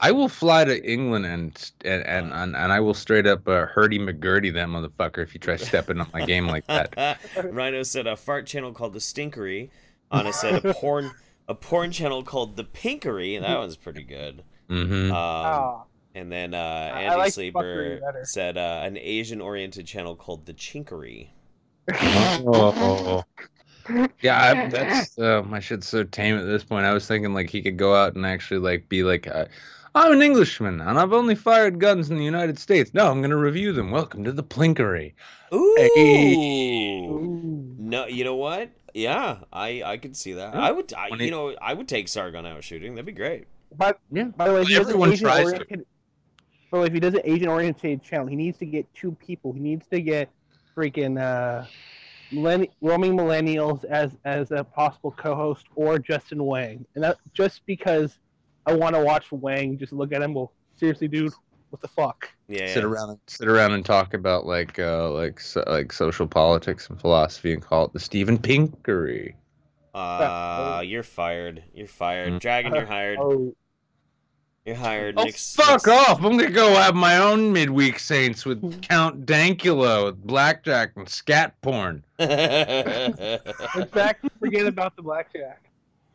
I will fly to England and I will straight up Hurdy McGurdy that motherfucker if you try stepping on my game like that. Rhino said a fart channel called The Stinkery. Anna said a porn channel called The Pinkery. That one's pretty good. Mm-hmm. And then Andy Sleeper said an Asian-oriented channel called The Chinkery. Oh. Yeah, that's my shit's so tame at this point. I was thinking like he could go out and actually like be like, I'm an Englishman and I've only fired guns in the United States. No, I'm gonna review them. Welcome to the Plinkery. Ooh. Hey. No, you know what? Yeah, I could see that. Yeah. I would, When he- I would take Sargon out shooting. That'd be great. But Yeah. by the way, if he does an Everyone tries to. Asian-oriented, well, if he does an Asian-oriented channel, he needs to get 2 people. He needs to get freaking roaming millennials as a possible co-host, or Justin Wang, and that just because I want to watch Wang just look at him. Well, seriously, dude, what the fuck? Yeah. Sit around and talk about like social politics and philosophy and call it the Stephen Pinkery. You're fired. You're fired. Dragon, you're hired. Oh, You're hired. Oh, fuck off! I'm gonna go have my own midweek Saints with Count Dankula, with blackjack and scat porn. exactly. Forget about the blackjack.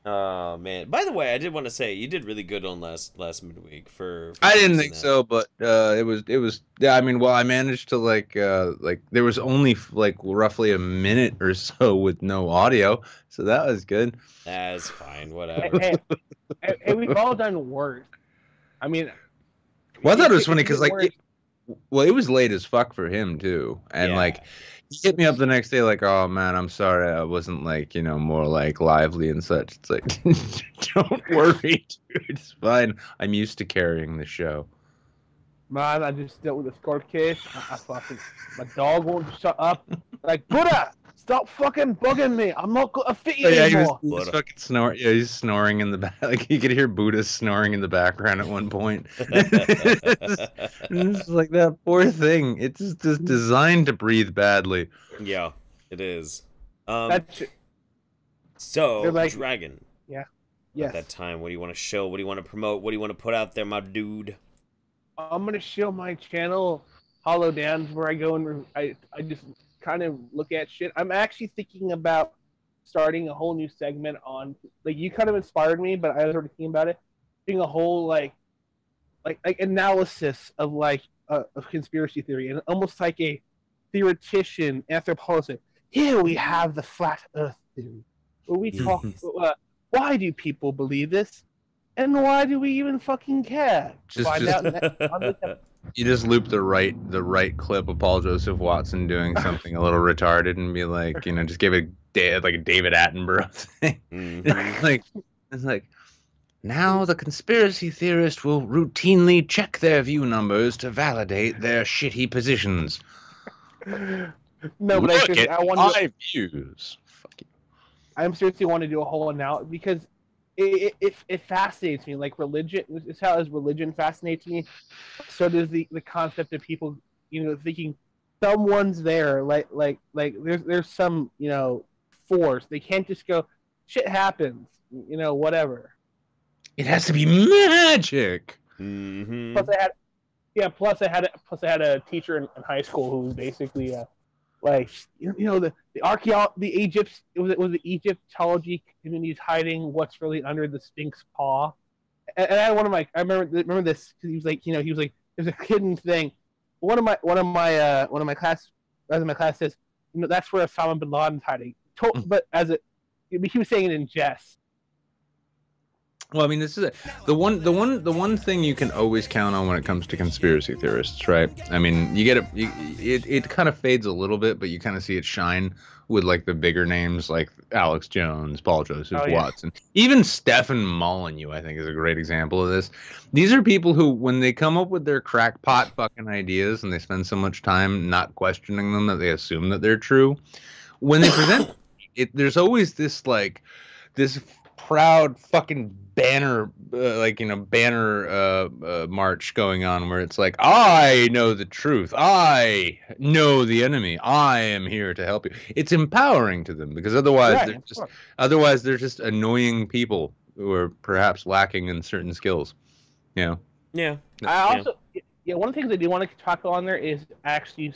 Oh man! By the way, I did want to say you did really good on last midweek for I didn't posting think that. so, but it was. Yeah, I mean, well, I managed to like there was only like roughly a minute or so with no audio, so that was good. That's fine. Whatever. Hey, we've all done worse. I mean, Well, I thought it was if funny you because get like, worse- it was late as fuck for him too, and Yeah. like. He hit me up the next day like, oh man, I'm sorry I wasn't like, more like lively and such. It's like, don't worry, dude. It's fine. I'm used to carrying the show. Man, I just dealt with a scored case. I fucking, my dog won't shut up. Like, Buddha, stop fucking bugging me. I'm not gonna fit you Oh, yeah, he anymore. was fucking snoring. Yeah, he's snoring in the back. Like you could hear Buddha snoring in the background at one point. It's like that poor thing. It's just designed to breathe badly. Yeah, it is. That's So they're like- Dragon. At yes. that time, what do you want to show? What do you want to promote? What do you want to put out there, my dude? I'm gonna show my channel, Hollow Downs, where I go and I just kind of look at shit. I'm actually thinking about starting a whole new segment on, like, you kind of inspired me, but I was already thinking about it. Doing a whole like analysis of of conspiracy theory, and almost like a theoretician, anthropologist. Here we have the flat Earth theory, where we talk. Why do people believe this? And why do we even fucking care? Just- Find just- out next on this episode. You just loop the right clip of Paul Joseph Watson doing something a little retarded and be like, just give it like a David Attenborough thing. Mhm. It's like, now the conspiracy theorist will routinely check their view numbers to validate their shitty positions. No, but Look at I want to. my views. Fuck you. I seriously want to do a whole analysis because it fascinates me. Like religion, it's how as religion fascinates me. So does the concept of people, thinking someone's there. Like there's some force. They can't just go, shit happens. Whatever. It has to be magic. Mhm. Plus I had a teacher in high school who was basically the the Egyptology communities hiding what's really under the Sphinx paw. And I had I remember this because he was like there's a hidden thing. One of my class says that's where Osama bin Laden's hiding. But he was saying it in jest. Well, I mean, this is it. The one thing you can always count on when it comes to conspiracy theorists, right? I mean, you get it kind of fades a little bit, but you kind of see it shine with like the bigger names like Alex Jones, Paul Joseph Watson, even Stefan Molyneux. I think is a great example of this. These are people who, when they come up with their crackpot fucking ideas and they spend so much time not questioning them that they assume that they're true, when they present it, there's always this proud fucking banner march going on where it's like, I know the truth, I know the enemy, I am here to help you. It's empowering to them because otherwise they're just annoying people who are perhaps lacking in certain skills. Yeah. I also one of the things I do want to tackle on there is actually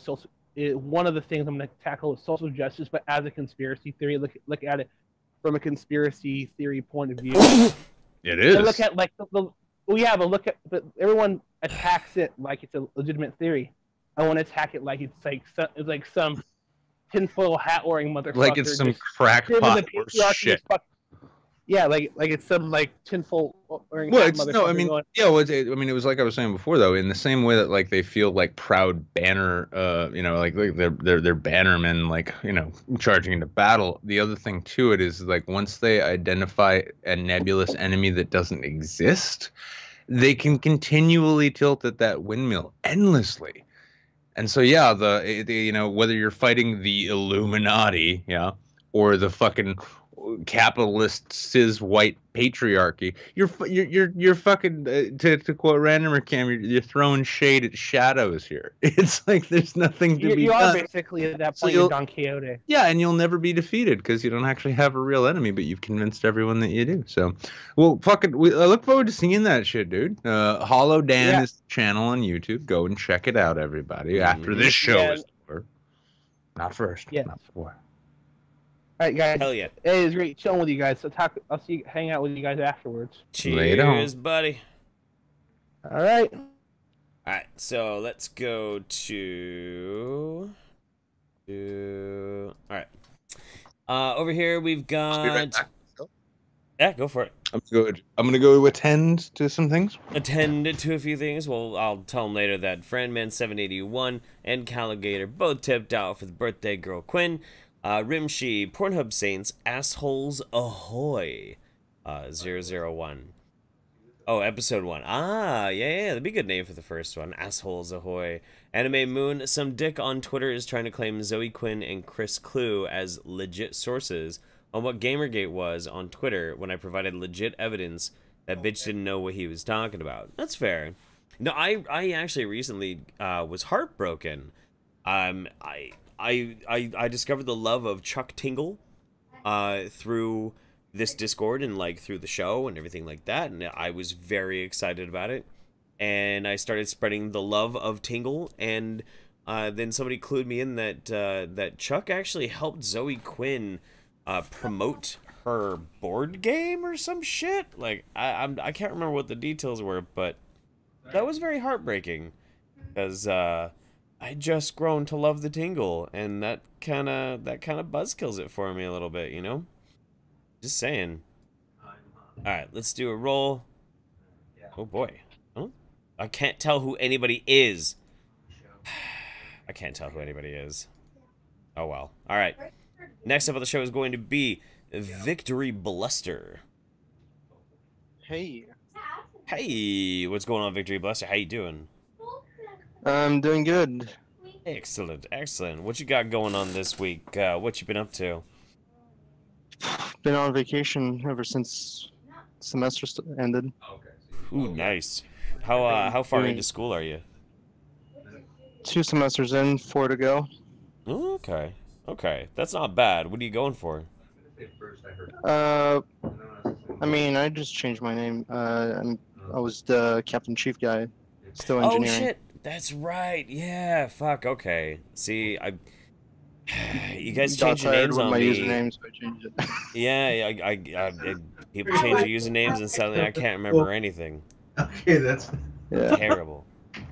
one of the things I'm going to tackle is social justice, but as a conspiracy theory. Look at it from a conspiracy theory point of view. It is. And look at but everyone attacks it like it's a legitimate theory. I want to attack it like it's like some tinfoil hat wearing motherfucker. Like it's some crackpot or shit. Yeah, like it's some like tinfoil wearing Well, hat it's no, I motherfucker mean, going, yeah, well, I mean, it was like I was saying before, though, in the same way that like they feel like proud banner, like they're bannermen, like charging into battle. The other thing to it is like once they identify a nebulous enemy that doesn't exist, they can continually tilt at that windmill endlessly. And so yeah, whether you're fighting the Illuminati, yeah, or the fucking capitalist cis white patriarchy, you're fucking to quote Randomer Cam, you're throwing shade at shadows here. It's like there's nothing to be you are done. basically at that So point you're Don Quixote. Yeah, and you'll never be defeated because you don't actually have a real enemy, but you've convinced everyone that you do. So, well, fucking, I look forward to seeing that shit, dude. Hollow Dan is the channel on YouTube. Go and check it out, everybody. After this show is over. Not first. Yeah. Not before. All right, guys. Hell yeah. It was great chilling with you guys. I'll hang out with you guys afterwards. Cheers, buddy. All right. All right, so let's go to all right. Over here we've got. Right back. Yeah, go for it. I'm gonna go attend to some things. Attend to a few things. Well, I'll tell them later that Franman781 and Caligator both tipped out for the birthday girl Quinn. Rimshi, Pornhub Saints, Assholes Ahoy, 001. Oh, episode 1. Ah, yeah, that'd be a good name for the first one. Assholes Ahoy. Anime Moon, some dick on Twitter is trying to claim Zoe Quinn and Chris Clue as legit sources on what Gamergate was on Twitter when I provided legit evidence that bitch didn't know what he was talking about. That's fair. No, I actually recently was heartbroken. I discovered the love of Chuck Tingle through this Discord and like through the show and everything like that, and I was very excited about it. And I started spreading the love of Tingle, and then somebody clued me in that that Chuck actually helped Zoe Quinn promote her board game or some shit. Like I can't remember what the details were, but that was very heartbreaking because I just grown to love the Tingle, and that kind of buzzkills it for me a little bit, you know. Just saying. All right, let's do a roll. Oh boy. I can't tell who anybody is. I can't tell who anybody is. Oh well. All right. Next up on the show is going to be Victory Bluster. Hey. Hey, what's going on, Victory Bluster? How you doing? I'm doing good. Excellent, excellent. What you got going on this week? What you been up to? Been on vacation ever since semester ended. Ooh, nice. How far into school are you? 2 semesters in, 4 to go. Ooh, okay, okay, that's not bad. What are you going for? I mean, I just changed my name. I was the Captain Chief guy, still engineering. Oh shit, that's right. Yeah, fuck. Okay. See, you guys changed your names on my me. username, so I changed it. Yeah, people change their usernames and suddenly I can't remember anything. Okay, that's terrible.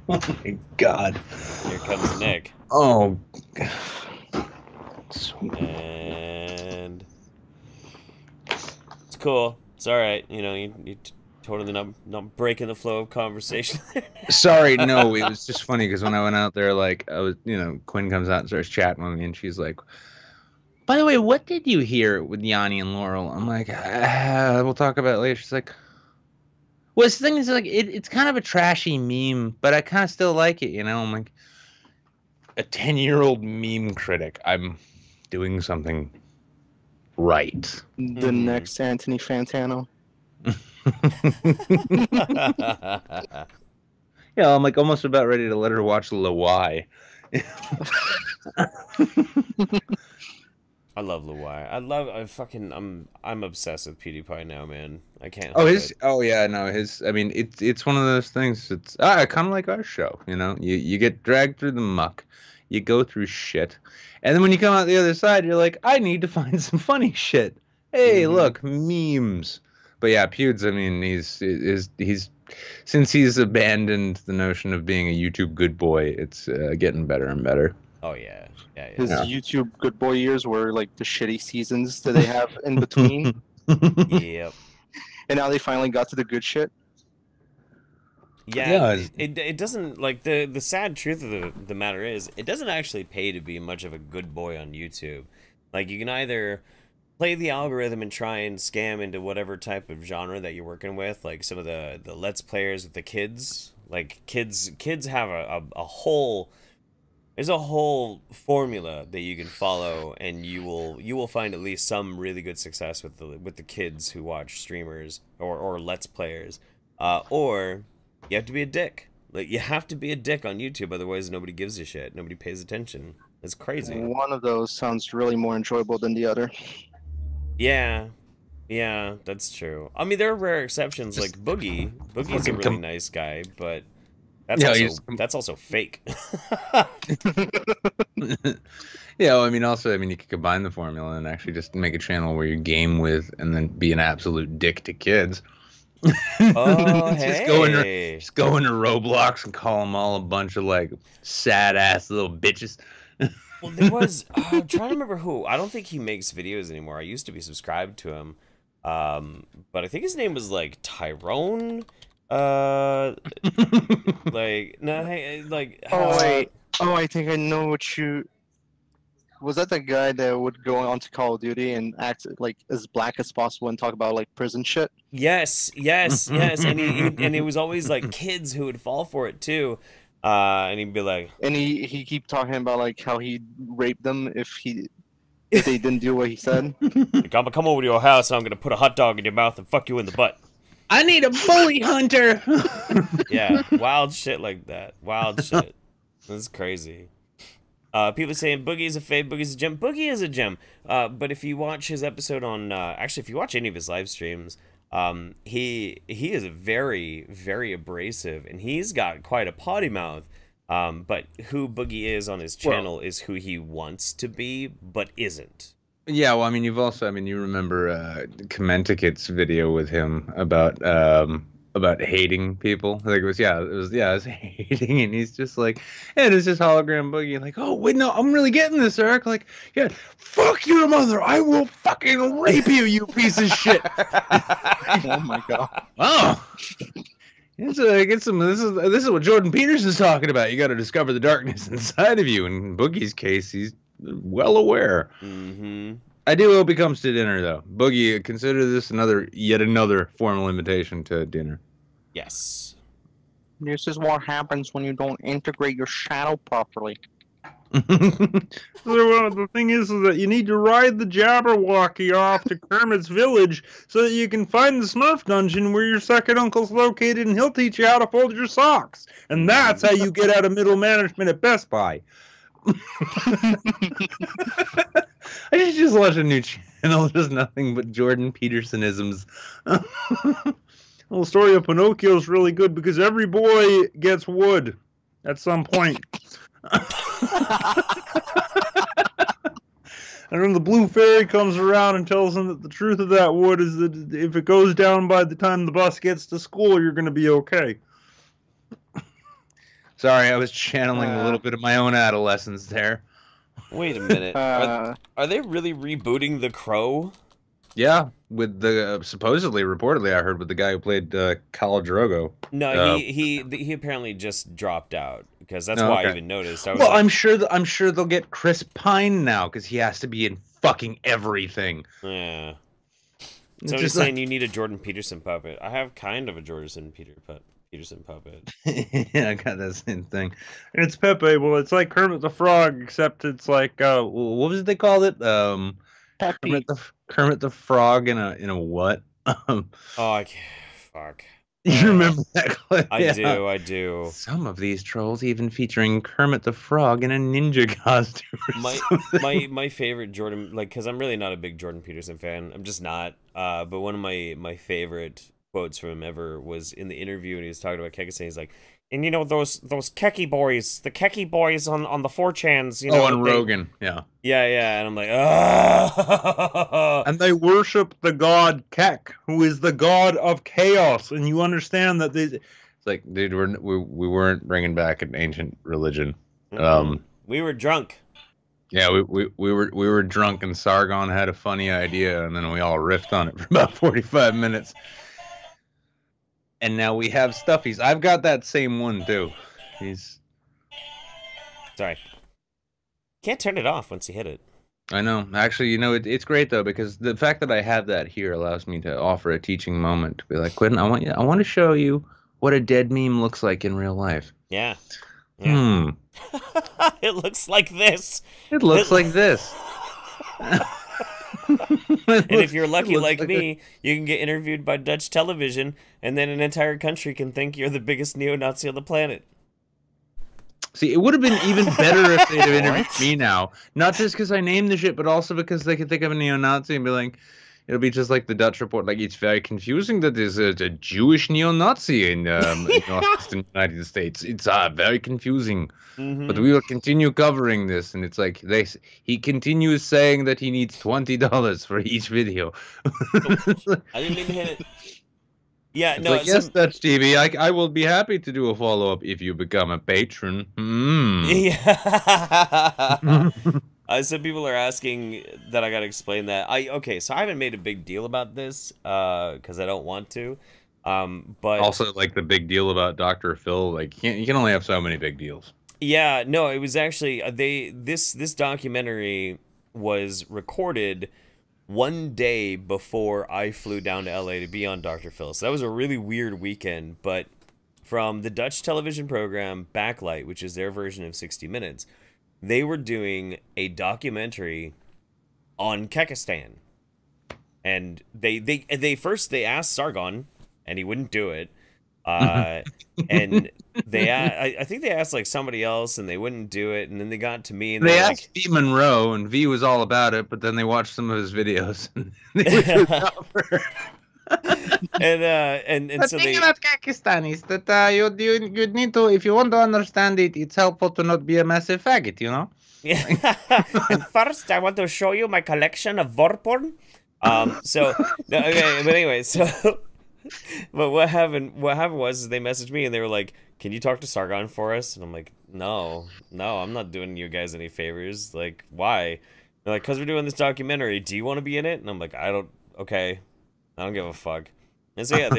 Oh my god. Here comes Nick. Oh. And it's cool. It's all right. You know, you totally not breaking the flow of conversation. Sorry, no, it was just funny because when I went out there, like I was, Quinn comes out and starts chatting with me, and she's like, "By the way, what did you hear with Yanni and Laurel?" I'm like, "We'll talk about it later." She's like, "Well, this thing is like it's kind of a trashy meme, but I kind of still like it, you know." I'm like, a 10-year-old meme critic. I'm doing something right. The next Anthony Fantano. Yeah, I'm like almost about ready to let her watch Lawai. I love Luai. I'm obsessed with PewDiePie now, man. I can't. I mean, it's one of those things. It's kind of like our show, you know. You get dragged through the muck, you go through shit, and then when you come out the other side, you're like, I need to find some funny shit. Hey, look, memes. But yeah, Pewds, I mean, he's since he's abandoned the notion of being a YouTube good boy, it's getting better and better. Oh yeah. His YouTube good boy years were like the shitty seasons that they have in between. Yep. And now they finally got to the good shit. Yeah, Yeah, it doesn't, like, the sad truth of the matter is, it doesn't actually pay to be much of a good boy on YouTube. Like, you can either play the algorithm and try and scam into whatever type of genre that you're working with, like some of the Let's Players with the kids. Like, kids have a whole... There's a whole formula that you can follow, and you will find at least some really good success with the kids who watch streamers or Let's Players, or you have to be a dick. Like, you have to be a dick on YouTube, otherwise nobody gives a shit. Nobody pays attention. It's crazy. One of those sounds really more enjoyable than the other. Yeah, that's true. I mean, there are rare exceptions, like Boogie. Boogie's a really nice guy, but that's also fake. Yeah, well, I mean, also, I mean, you could combine the formula and actually just make a channel where you game with and then be an absolute dick to kids. Oh, just hey. go into Roblox and call them all a bunch of like sad ass little bitches. Well, there was I'm trying to remember who. I don't think he makes videos anymore. I used to be subscribed to him, but I think his name was like Tyrone. Like no, hey, like. Oh wait. Oh, I think I know what you. Was that the guy that would go on to Call of Duty and act like as black as possible and talk about like prison shit? Yes, and it was always like kids who would fall for it too, and he'd be like, and he keep talking about like how he raped them if they didn't do what he said. I'm gonna come over to your house and I'm gonna put a hot dog in your mouth and fuck you in the butt. I need a bully hunter. Yeah, wild shit like that. Wild shit. That's crazy. People saying Boogie's a fave, Boogie's a gem. Boogie is a gem. But if you watch his episode on, actually, if you watch any of his live streams, he is very, very abrasive, and he's got quite a potty mouth. But who Boogie is on his channel is who he wants to be, but isn't. Yeah, well, I mean, you remember Commenticat's video with him about hating people. Like it was hating, and he's just like, and it's just hologram Boogie, like, oh wait, no, I'm really getting this, Eric. Like, yeah, fuck your mother, I will fucking rape you, you piece of shit. Oh my god. Oh. This is what Jordan Peterson's talking about. You got to discover the darkness inside of you. In Boogie's case, he's well aware. Mm-hmm. I do hope he comes to dinner, though. Boogie, consider this yet another formal invitation to dinner. Yes. This is what happens when you don't integrate your shadow properly. The thing is that you need to ride the Jabberwocky off to Kermit's village so that you can find the Smurf dungeon where your second uncle's located, and he'll teach you how to fold your socks. And that's how you get out of middle management at Best Buy. I just launched a new channel. There's nothing but Jordan Petersonisms. Well, the story of Pinocchio is really good because every boy gets wood at some point. And then the blue fairy comes around and tells him that the truth of that wood is that if it goes down by the time the bus gets to school, you're going to be okay. Sorry, I was channeling a little bit of my own adolescence there. Wait a minute. Are they really rebooting The Crow? Yeah, with the supposedly, reportedly, I heard with the guy who played Khal Drogo. No, he apparently just dropped out because that's why I even noticed. I was well, like, I'm sure they'll get Chris Pine now because he has to be in fucking everything. Yeah. So you're saying you need a Jordan Peterson puppet? I have kind of a Jordan Peterson puppet. Yeah, I got that same thing. And it's Pepe. Well, it's like Kermit the Frog, except it's like what was it they called it? Kermit the Frog in a what? Oh, I can't. Fuck. You remember that clip? I do. Some of these trolls even featuring Kermit the Frog in a ninja costume. My favorite Jordan, like, because I'm really not a big Jordan Peterson fan. I'm just not. But one of my favorite quotes from him ever was in the interview, and he was talking about Kekisane. He's like, and you know those Keki boys, the Keki boys on the 4chans, you know. Oh, on Rogan, yeah. Yeah, and I'm like, ah. And they worship the god Kek, who is the god of chaos, and you understand that it's like, dude, we weren't bringing back an ancient religion. We were drunk. Yeah, we were drunk and Sargon had a funny idea, and then we all riffed on it for about 45 minutes. And now we have stuffies. I've got that same one too. He's. Sorry. Can't turn it off once you hit it. I know. Actually, it's great though, because the fact that I have that here allows me to offer a teaching moment to be like, Quentin, I want to show you what a dead meme looks like in real life. Yeah. It looks like this. It looks like this. And if you're lucky like me, you can get interviewed by Dutch television, and then an entire country can think you're the biggest neo-Nazi on the planet. See, it would have been even better if they'd have interviewed me now. Not just because I named the shit, but also because they could think of a neo-Nazi and be like, it'll be just like the Dutch report. Like, it's very confusing that there's a Jewish neo-Nazi in northeastern United States. It's very confusing. Mm-hmm. But we will continue covering this. And it's like, he continues saying that he needs $20 for each video. I didn't mean to hit it. Yeah, it's no. like, yes, Dutch TV. I will be happy to do a follow-up if you become a patron. Yeah. Some people are asking that I gotta explain that. So I haven't made a big deal about this because I don't want to. But also, like, the big deal about Dr. Phil, like, you can only have so many big deals. Yeah, no, it was actually this documentary was recorded one day before I flew down to LA to be on Dr. Phil. So that was a really weird weekend, but from the Dutch television program Backlight, which is their version of 60 Minutes, they were doing a documentary on Kekistan. And they first asked Sargon, and he wouldn't do it. And I think they asked like somebody else, and they wouldn't do it. And then they got to me, and they like, asked V Monroe, and V was all about it. But then they watched some of his videos, and they were and the so thing they about Pakistan is that you need to, if you want to understand it, it's helpful to not be a massive faggot, you know. Yeah. And first, I want to show you my collection of war porn. So no, okay, but anyway, so. But what happened was they messaged me and they were like, "Can you talk to Sargon for us?" And I'm like, No, I'm not doing you guys any favors. Like, why? They're like, "'Cause we're doing this documentary. Do you want to be in it?" And I'm like, okay, I don't give a fuck. And so yeah,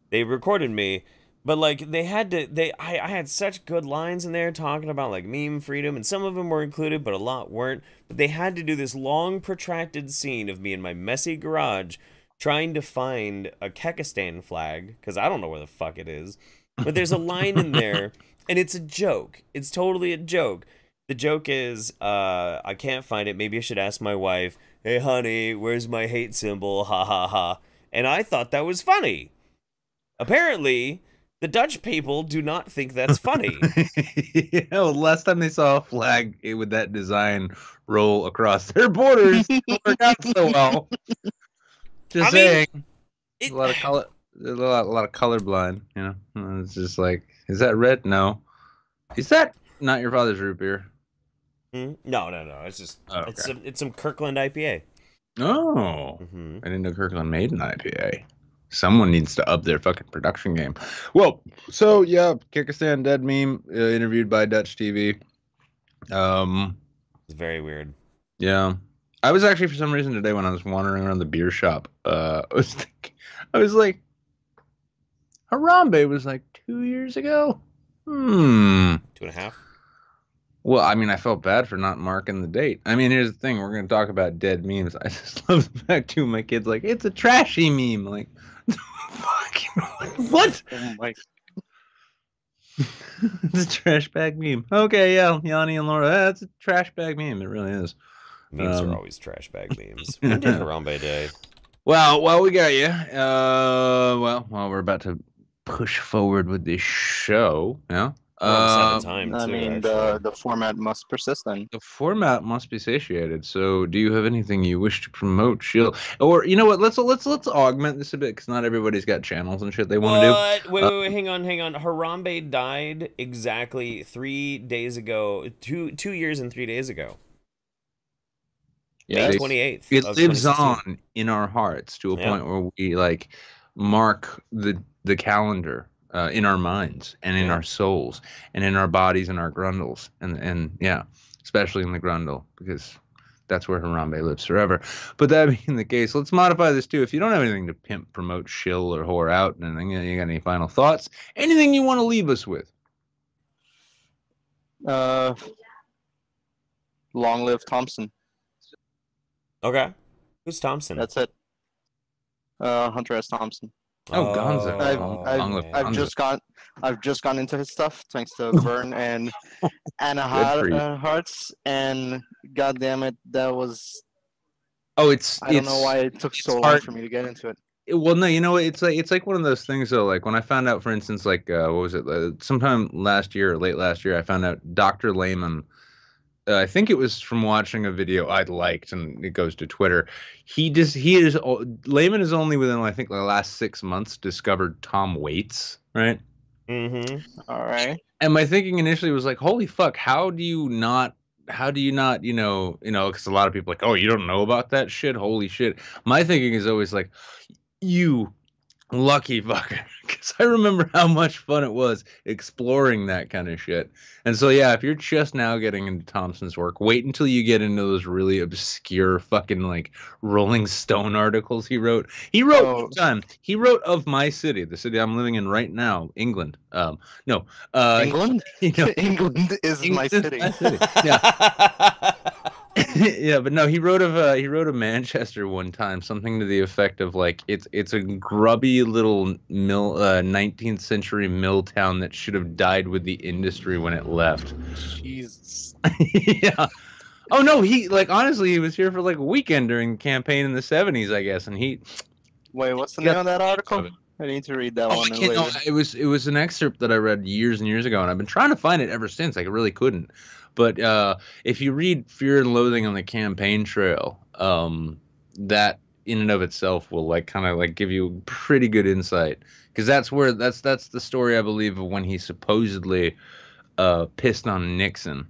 they recorded me, but like I had such good lines in there talking about like meme freedom, and some of them were included, but a lot weren't. But they had to do this long protracted scene of me in my messy garage trying to find a Kekistan flag, because I don't know where the fuck it is. But there's a line in there, and it's a joke. It's totally a joke. The joke is, I can't find it. Maybe I should ask my wife, "Hey, honey, where's my hate symbol? Ha, ha, ha." And I thought that was funny. Apparently, the Dutch people do not think that's funny. Yeah, well, last time they saw a flag with that design roll across their borders, it worked out so well. Just saying, a lot of color, a lot of colorblind. You know, it's just like, is that red? No. Is that not your father's root beer? No. It's just it's some Kirkland IPA. Oh, I didn't know Kirkland made an IPA. Someone needs to up their fucking production game. Well, so yeah, Kekistan dead meme interviewed by Dutch TV. It's very weird. Yeah. I was actually, for some reason today when I was wandering around the beer shop, I was like, Harambe was like 2 years ago? 2.5? Well, I mean, I felt bad for not marking the date. I mean, here's the thing. We're going to talk about dead memes. I just love the fact, too, my kid's like, it's a trashy meme. Like, fucking, what? Oh my. It's a trash bag meme. Okay, yeah, Yanni and Laura, that's a trash bag meme. It really is. Memes are always trash bag memes. When did Harambe Day? Well, we got you. Well, we're about to push forward with this show. Yeah. Time I too, mean, actually. the format must persist then. The format must be satiated. So, do you have anything you wish to promote, Shield? Or you know what? Let's augment this a bit, because not everybody's got channels and shit they want to do. Wait, hang on. Harambe died exactly 3 days ago. 2 years and 3 days ago. Yeah, May 28th. It lives on in our hearts to a point where we like mark the calendar in our minds and in our souls and in our bodies and our grundles and yeah. especially in the Grundle, because that's where Harambe lives forever. But that being the case, let's modify this too. If you don't have anything to pimp, promote, shill, or whore out, and anything, you got any final thoughts? Anything you want to leave us with? Long live Thompson. Okay. Who's Thompson? That's it. Hunter S. Thompson. Oh, Gonzo. I've just gone into his stuff thanks to Vern and Anna Hearts, and God damn it, that was. Oh, I don't know why it took so long for me to get into it. Well, no, you know, it's like one of those things though. Like when I found out, for instance, like what was it? Sometime last year or late last year, I found out Dr. Lehman. I think it was from watching a video I'd liked, and it goes to Twitter. Lehman has only within, I think, the last 6 months discovered Tom Waits, right? Mm-hmm. All right. And my thinking initially was like, holy fuck, how do you not, because a lot of people are like, oh, you don't know about that shit? Holy shit. My thinking is always like, you lucky fucker, because I remember how much fun it was exploring that kind of shit. And so yeah, if you're just now getting into Thompson's work, wait until you get into those really obscure fucking like Rolling Stone articles he wrote. He wrote he wrote of my city, the city I'm living in right now, England. England? England is my city. Yeah. Yeah, but no, he wrote of Manchester one time, something to the effect of like it's a grubby little 19th century mill town that should have died with the industry when it left. Jesus. Yeah. Oh no, he honestly he was here for like a weekend during the campaign in the 70s, I guess, and he. Wait, what's the name of that article? I need to read that one. No, it was an excerpt that I read years and years ago, and I've been trying to find it ever since. I really couldn't. But if you read Fear and Loathing on the Campaign Trail, that in and of itself will kind of give you pretty good insight, because that's the story, I believe, of when he supposedly pissed on Nixon.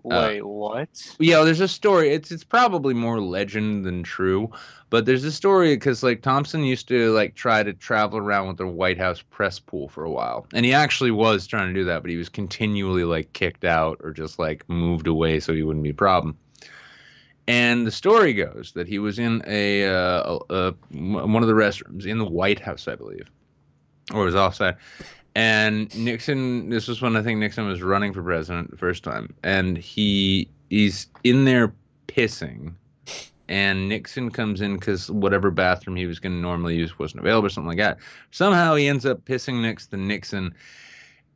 Wait, what? Yeah, there's a story. It's probably more legend than true, but there's a story because Thompson used to try to travel around with the White House press pool for a while, and he actually was trying to do that, but he was continually kicked out or just moved away so he wouldn't be a problem. And the story goes that he was in one of the restrooms in the White House, I believe, or it was offside. And Nixon, this was when I think Nixon was running for president the first time, and he's in there pissing, and Nixon comes in because whatever bathroom he was going to normally use wasn't available or something like that. Somehow he ends up pissing next to Nixon,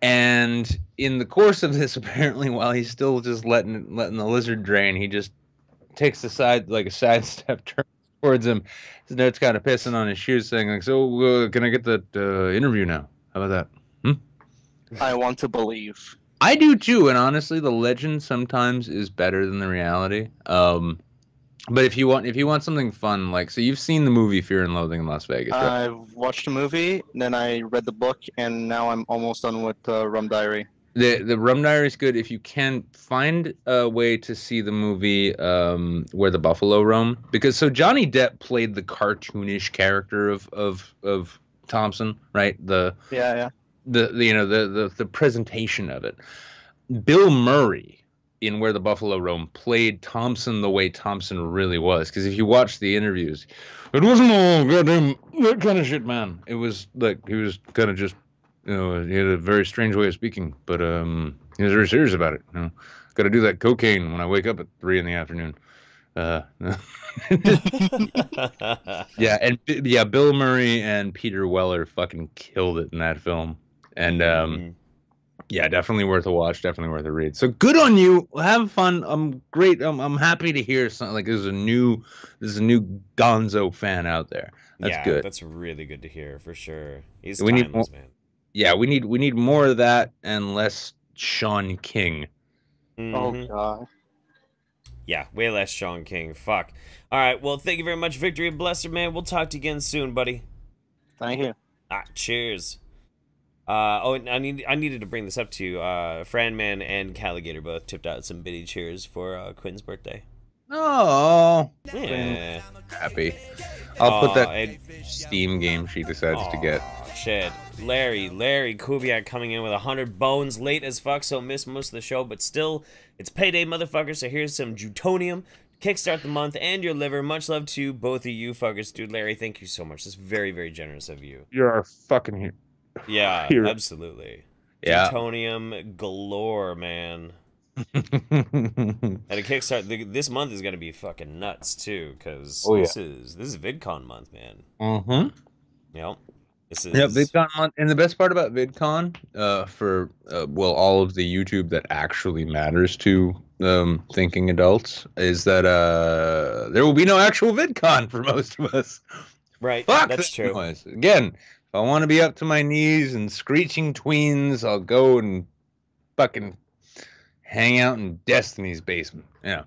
and in the course of this, apparently while he's still just letting the lizard drain, he just takes a sidestep turn towards him. His note's kind of pissing on his shoes, saying so can I get the interview now? How about that? I want to believe. I do too, and honestly, the legend sometimes is better than the reality. But if you want something fun, so you've seen the movie Fear and Loathing in Las Vegas, right? I've watched the movie, then I read the book, and now I'm almost done with Rum Diary. The Rum Diary is good. If you can find a way to see the movie Where the Buffalo Roam, because Johnny Depp played the cartoonish character of Thompson, right? The presentation of it. Bill Murray in Where the Buffalo Roam played Thompson the way Thompson really was, because if you watch the interviews, it wasn't all goddamn that kind of shit, man. It was he was kind of just, he had a very strange way of speaking, but he was very serious about it. Got to do that cocaine when I wake up at 3 p.m. Yeah, Bill Murray and Peter Weller fucking killed it in that film. And yeah, definitely worth a watch, definitely worth a read. So good on you. Have fun. I'm great. I'm happy to hear something there's a new Gonzo fan out there. That's good. That's really good to hear for sure. He's timeless, man. Yeah, we need more of that and less Sean King. Mm-hmm. Oh god. Yeah, way less Sean King. Fuck. All right. Well, thank you very much, Victory and Blesser, man. We'll talk to you again soon, buddy. Thank you. Cheers. And I needed to bring this up to you. Franman and Calligator both tipped out some bitty cheers for Quinn's birthday. Oh, yeah. Happy. I'll put that Steam game she decides to get. shit. Larry Kubiak coming in with 100 bones, late as fuck, so missed most of the show, but still, it's payday, motherfucker, so here's some Jutonium. Kickstart the month and your liver. Much love to both of you fuckers. Dude, Larry, thank you so much. That's very, very generous of you. You're our fucking hero. Yeah, absolutely. Yeah. Jutonium galore, man. And a Kickstart, this month is going to be fucking nuts, too, because this is VidCon month, man. Mm-hmm. Yep. Yeah, VidCon month, and the best part about VidCon, for all of the YouTube that actually matters to thinking adults, is that there will be no actual VidCon for most of us. Right, Fuck, that's true. Noise. Again, if I want to be up to my knees in screeching tweens, I'll go and fucking hang out in Destiny's basement. Yeah.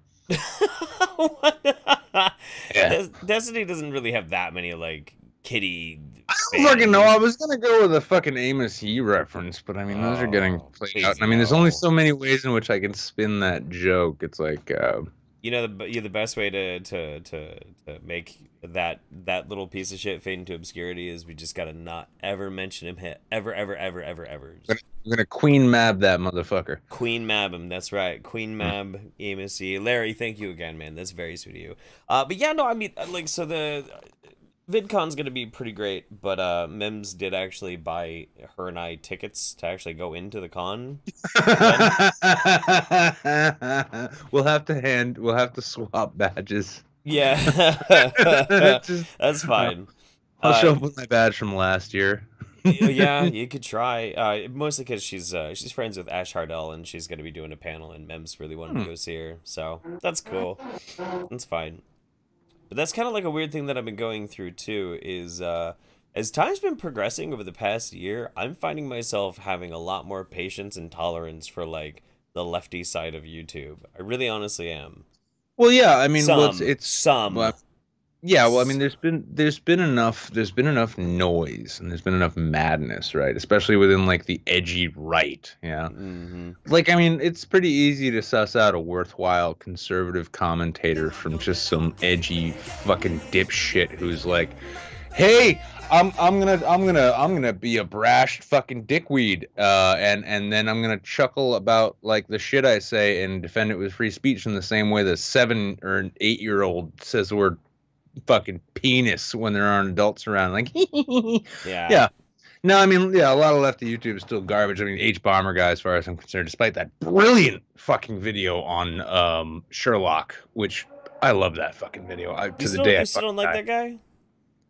Yeah. Destiny doesn't really have that many like kitty. I don't fucking know. I was gonna go with a fucking Amos Yee reference, but I mean those are getting played out. I mean, there's only so many ways in which I can spin that joke. It's like you know, the best way to make that little piece of shit fade into obscurity is we just gotta not ever mention him ever. I'm gonna Queen Mab that motherfucker. Queen Mab him, that's right. Queen Mab Amos Yee. Larry, thank you again, man. That's very sweet of you. But yeah, no, I mean, like, so the VidCon's gonna be pretty great, but Mims did actually buy her and I tickets to actually go into the con. We'll have to swap badges. Yeah. That's fine. I'll show up with my badge from last year. Yeah, you could try. Mostly because she's friends with Ash Hardell, and she's gonna be doing a panel, and Mims really wanted to go see her, so that's cool. That's fine. But that's kind of like a weird thing that I've been going through too, is as time's been progressing over the past year, I'm finding myself having a lot more patience and tolerance for like the lefty side of YouTube. I really honestly am. Well, yeah, I mean, yeah, well, I mean, there's been enough noise and there's been enough madness, right? Especially within like the edgy right, yeah. Mm-hmm. Like, I mean, it's pretty easy to suss out a worthwhile conservative commentator from just some edgy fucking dipshit who's like, "Hey, I'm gonna be a brash fucking dickweed, and then I'm gonna chuckle about like the shit I say and defend it with free speech in the same way the 7 or 8-year-old says the word fucking penis when there aren't adults around." Like, yeah. No, I mean, yeah, a lot of lefty YouTube is still garbage. I mean, H-Bomber guy, as far as I'm concerned, despite that brilliant fucking video on Sherlock, which I love that fucking video. You still don't like that guy?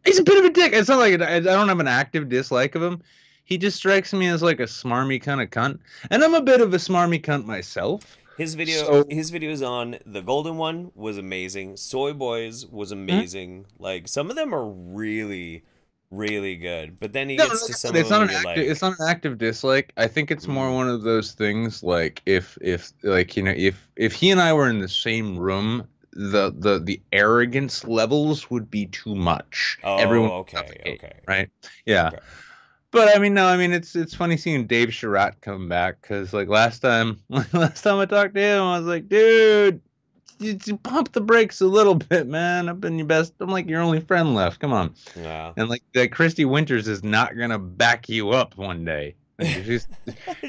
He's a bit of a dick. It's not like I don't have an active dislike of him. He just strikes me as like a smarmy kind of cunt, and I'm a bit of a smarmy cunt myself. His videos on the Golden One was amazing. Soy Boys was amazing. Like, some of them are really, really good. But then he gets to some of them. It's not an active dislike. I think it's more one of those things like if he and I were in the same room, the arrogance levels would be too much. Oh, everyone, okay. Right? Yeah. Okay. But I mean, no, I mean it's funny seeing Dave Sherratt come back, because like last time I talked to him, I was like, dude, you pump the brakes a little bit, man. I've been your best. I'm like your only friend left. Come on. Yeah. And like Christy Winters is not gonna back you up one day.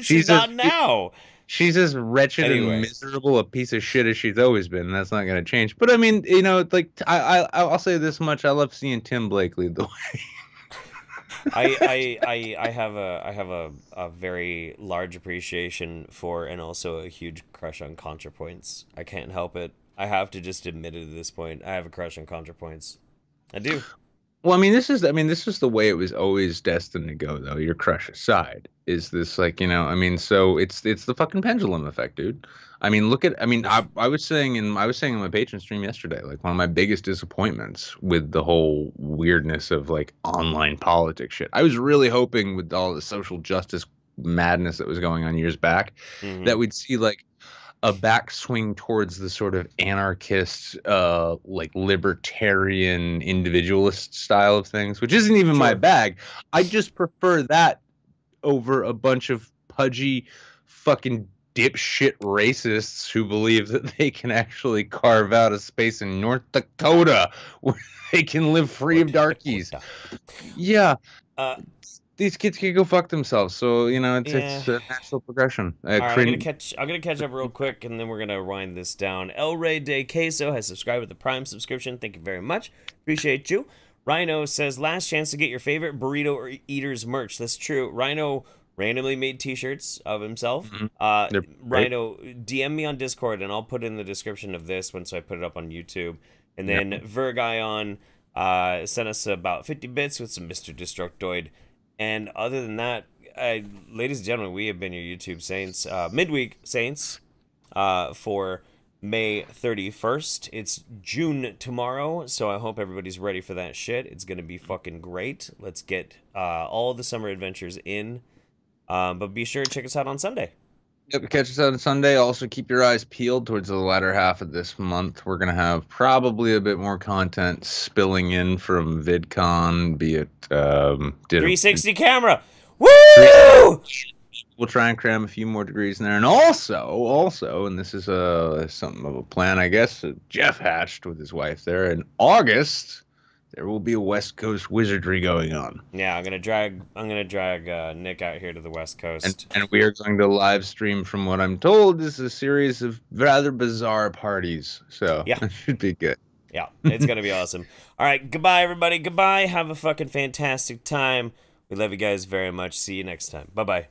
She's not now. She's as wretched and miserable a piece of shit as she's always been, and that's not going to change. But I mean, you know, like I'll say this much: I love seeing Tim Blake lead the way. I have a very large appreciation for, and also a huge crush on ContraPoints. I can't help it. I have to just admit it at this point. I have a crush on ContraPoints. I do. Well, I mean, this is the way it was always destined to go, though. Your crush aside, is this like, you know? I mean, so it's the fucking pendulum effect, dude. I mean, I was saying in my Patreon stream yesterday, like one of my biggest disappointments with the whole weirdness of like online politics shit. I was really hoping with all the social justice madness that was going on years back, that we'd see like a backswing towards the sort of anarchist, like libertarian individualist style of things, which isn't even my bag. I just prefer that over a bunch of pudgy fucking dipshit racists who believe that they can actually carve out a space in North Dakota where they can live free of darkies. Yeah. these kids can go fuck themselves. So it's Yeah. a natural progression. All right, I'm gonna catch up real quick, and then we're gonna wind this down. El Rey de Queso has subscribed with the Prime subscription. Thank you very much. Appreciate you. Rhino says, last chance to get your favorite burrito or eaters merch. That's true. Rhino randomly made T-shirts of himself. Rhino, DM me on Discord, and I'll put in the description of this once I put it up on YouTube. And then Vergion sent us about 50 bits with some Mr. Destructoid. And other than that, ladies and gentlemen, we have been your YouTube Saints, midweek Saints, for May 31st. It's June tomorrow, so I hope everybody's ready for that shit. It's gonna be fucking great. Let's get all the summer adventures in. But be sure to check us out on Sunday. Yep, catch us out on Sunday. Also, keep your eyes peeled towards the latter half of this month. We're going to have probably a bit more content spilling in from VidCon, be it... 360 camera! Woo! We'll try and cram a few more degrees in there. And also, and this is something of a plan, I guess, Jeff hatched with his wife there. In August, there will be a West Coast wizardry going on. Yeah, I'm gonna drag Nick out here to the West Coast, and we are going to live stream from what I'm told is a series of rather bizarre parties. So yeah, it should be good. Yeah, it's gonna be awesome. All right, goodbye, everybody. Goodbye. Have a fucking fantastic time. We love you guys very much. See you next time. Bye bye.